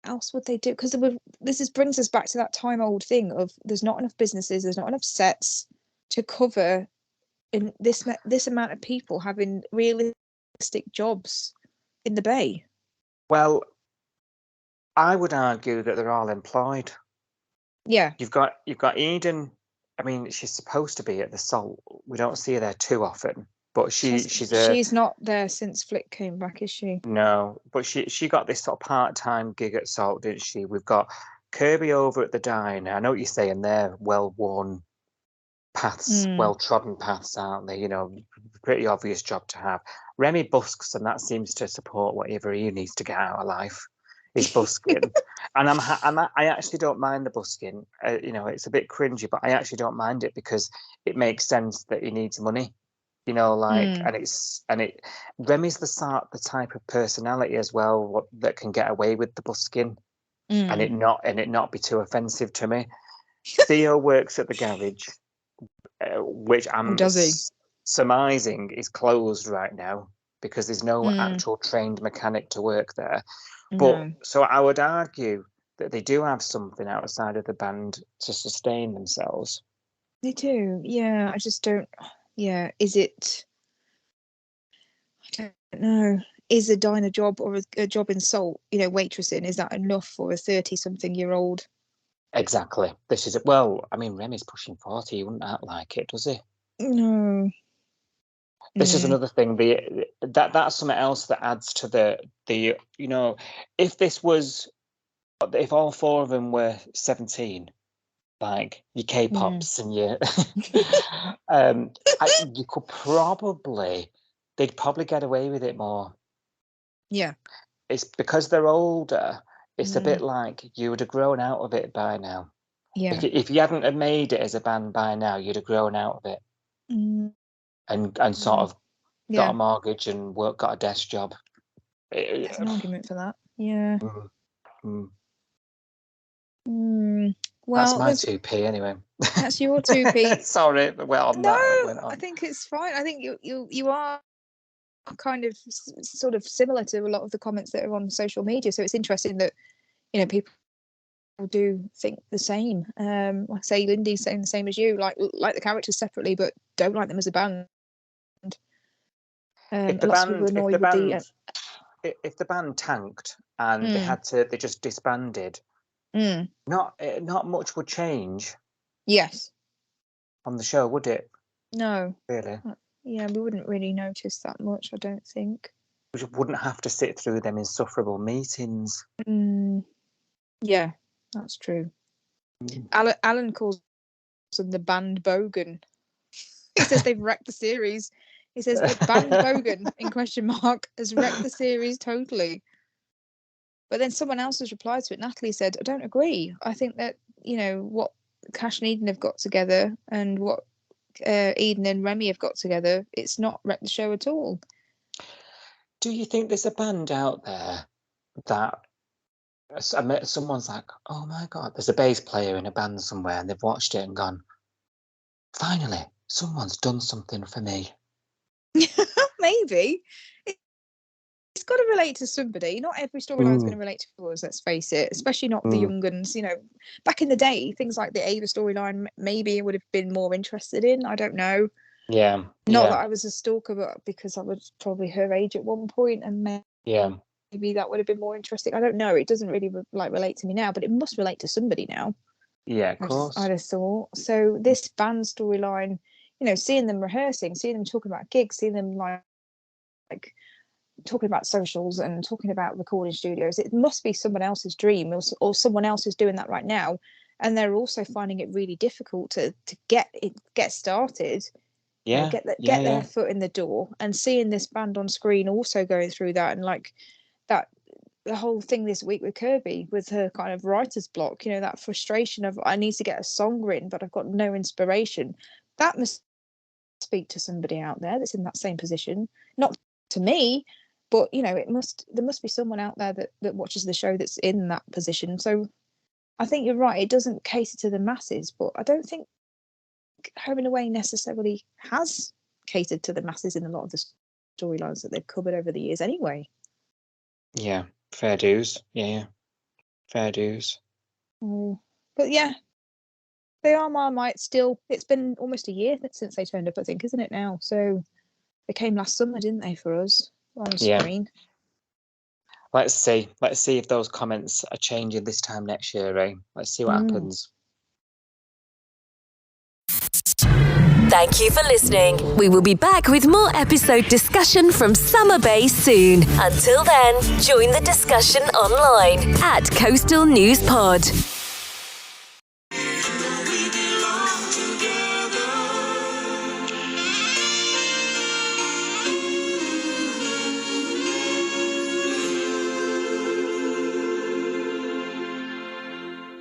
else would they do? Because this brings us back to that time-old thing of there's not enough businesses, there's not enough sets to cover in this amount of people having realistic jobs in the Bay. Well, I would argue that they're all employed. Yeah. You've got Eden. I mean, she's supposed to be at the Salt. We don't see her there too often, but she's not there since Flick came back, is she? No, but she got this sort of part-time gig at Salt, didn't she? We've got Kirby over at the diner. I know what you're saying, they're well-worn paths, well-trodden paths, aren't they? You know, pretty obvious job to have. Remy busks, and that seems to support whatever he needs to get out of life. Is busking, and I actually don't mind the busking. You know, it's a bit cringy, but I actually don't mind it because it makes sense that he needs money. You know, like, and Remy's the type of personality as well that can get away with the busking, and it not be too offensive to me. Theo works at the garage, which I'm surmising is closed right now because there's no actual trained mechanic to work there. But so I would argue that they do have something outside of the band to sustain themselves. They do, yeah. I just don't. Yeah, is it? I don't know. Is a diner job or a job in Salt, you know, waitressing, is that enough for a 30-something-year-old? Exactly. This is it. Well, I mean, Remy's pushing 40. He wouldn't act like it, does he? No. This is another thing. That's something else that adds to the you know, if all 4 of them were 17, like your K-pops and your they'd probably get away with it more. Yeah. It's because they're older. It's a bit like you would have grown out of it by now. Yeah. If you hadn't have made it as a band by now, you'd have grown out of it. And sort of got a mortgage and got a desk job. There's an argument for that. Yeah. Well, that's my 2p anyway. That's your 2p. Sorry, well, I think it's fine. I think you are kind of sort of similar to a lot of the comments that are on social media. So it's interesting that, you know, people do think the same. Like I say, Lindy's saying the same as you, like the characters separately, but don't like them as a band. If the band tanked and they just disbanded, not much would change. Yes. On the show, would it? No. Really? Yeah, we wouldn't really notice that much, I don't think. We wouldn't have to sit through them insufferable meetings. Yeah, that's true. Alan calls them the band bogan. He says they've wrecked the series. He says that band bogan in question mark has wrecked the series totally. But then someone else has replied to it. Natalie said, I don't agree. I think that, you know, what Cash and Eden have got together and what Eden and Remy have got together, it's not wrecked the show at all. Do you think there's a band out there that someone's like, oh my God, there's a bass player in a band somewhere and they've watched it and gone, finally, someone's done something for me. Maybe. It's got to relate to somebody. Not every storyline's going to relate to us, let's face it, especially not the young guns. You know, back in the day, things like the Ava storyline, maybe I would have been more interested in. I don't know. Yeah. Not that I was a stalker, but because I was probably her age at one point, and maybe that would have been more interesting. I don't know. It doesn't really relate to me now, but it must relate to somebody now. Yeah, of course. I'd have thought. So this band storyline, seeing them rehearsing, seeing them talking about gigs, seeing them like talking about socials and talking about recording studios, it must be someone else's dream, or someone else is doing that right now, and they're also finding it really difficult to get started. Yeah, Get their foot in the door, and seeing this band on screen also going through that, and like that the whole thing this week with Kirby, with her kind of writer's block, that frustration of, I need to get a song written but I've got no inspiration. That must speak to somebody out there that's in that same position. Not to me, but there must be someone out there that watches the show that's in that position. So I think you're right, it doesn't cater to the masses, but I don't think Home and Away necessarily has catered to the masses in a lot of the storylines that they've covered over the years anyway. Yeah, fair dues. Yeah, fair dues. But yeah, they are Marmite still. It's been almost a year since they turned up, I think, isn't it now? So they came last summer, didn't they, for us on screen? Let's see. Let's see if those comments are changing this time next year, eh? Let's see what happens. Thank you for listening. We will be back with more episode discussion from Summer Bay soon. Until then, join the discussion online at Coastal News Pod.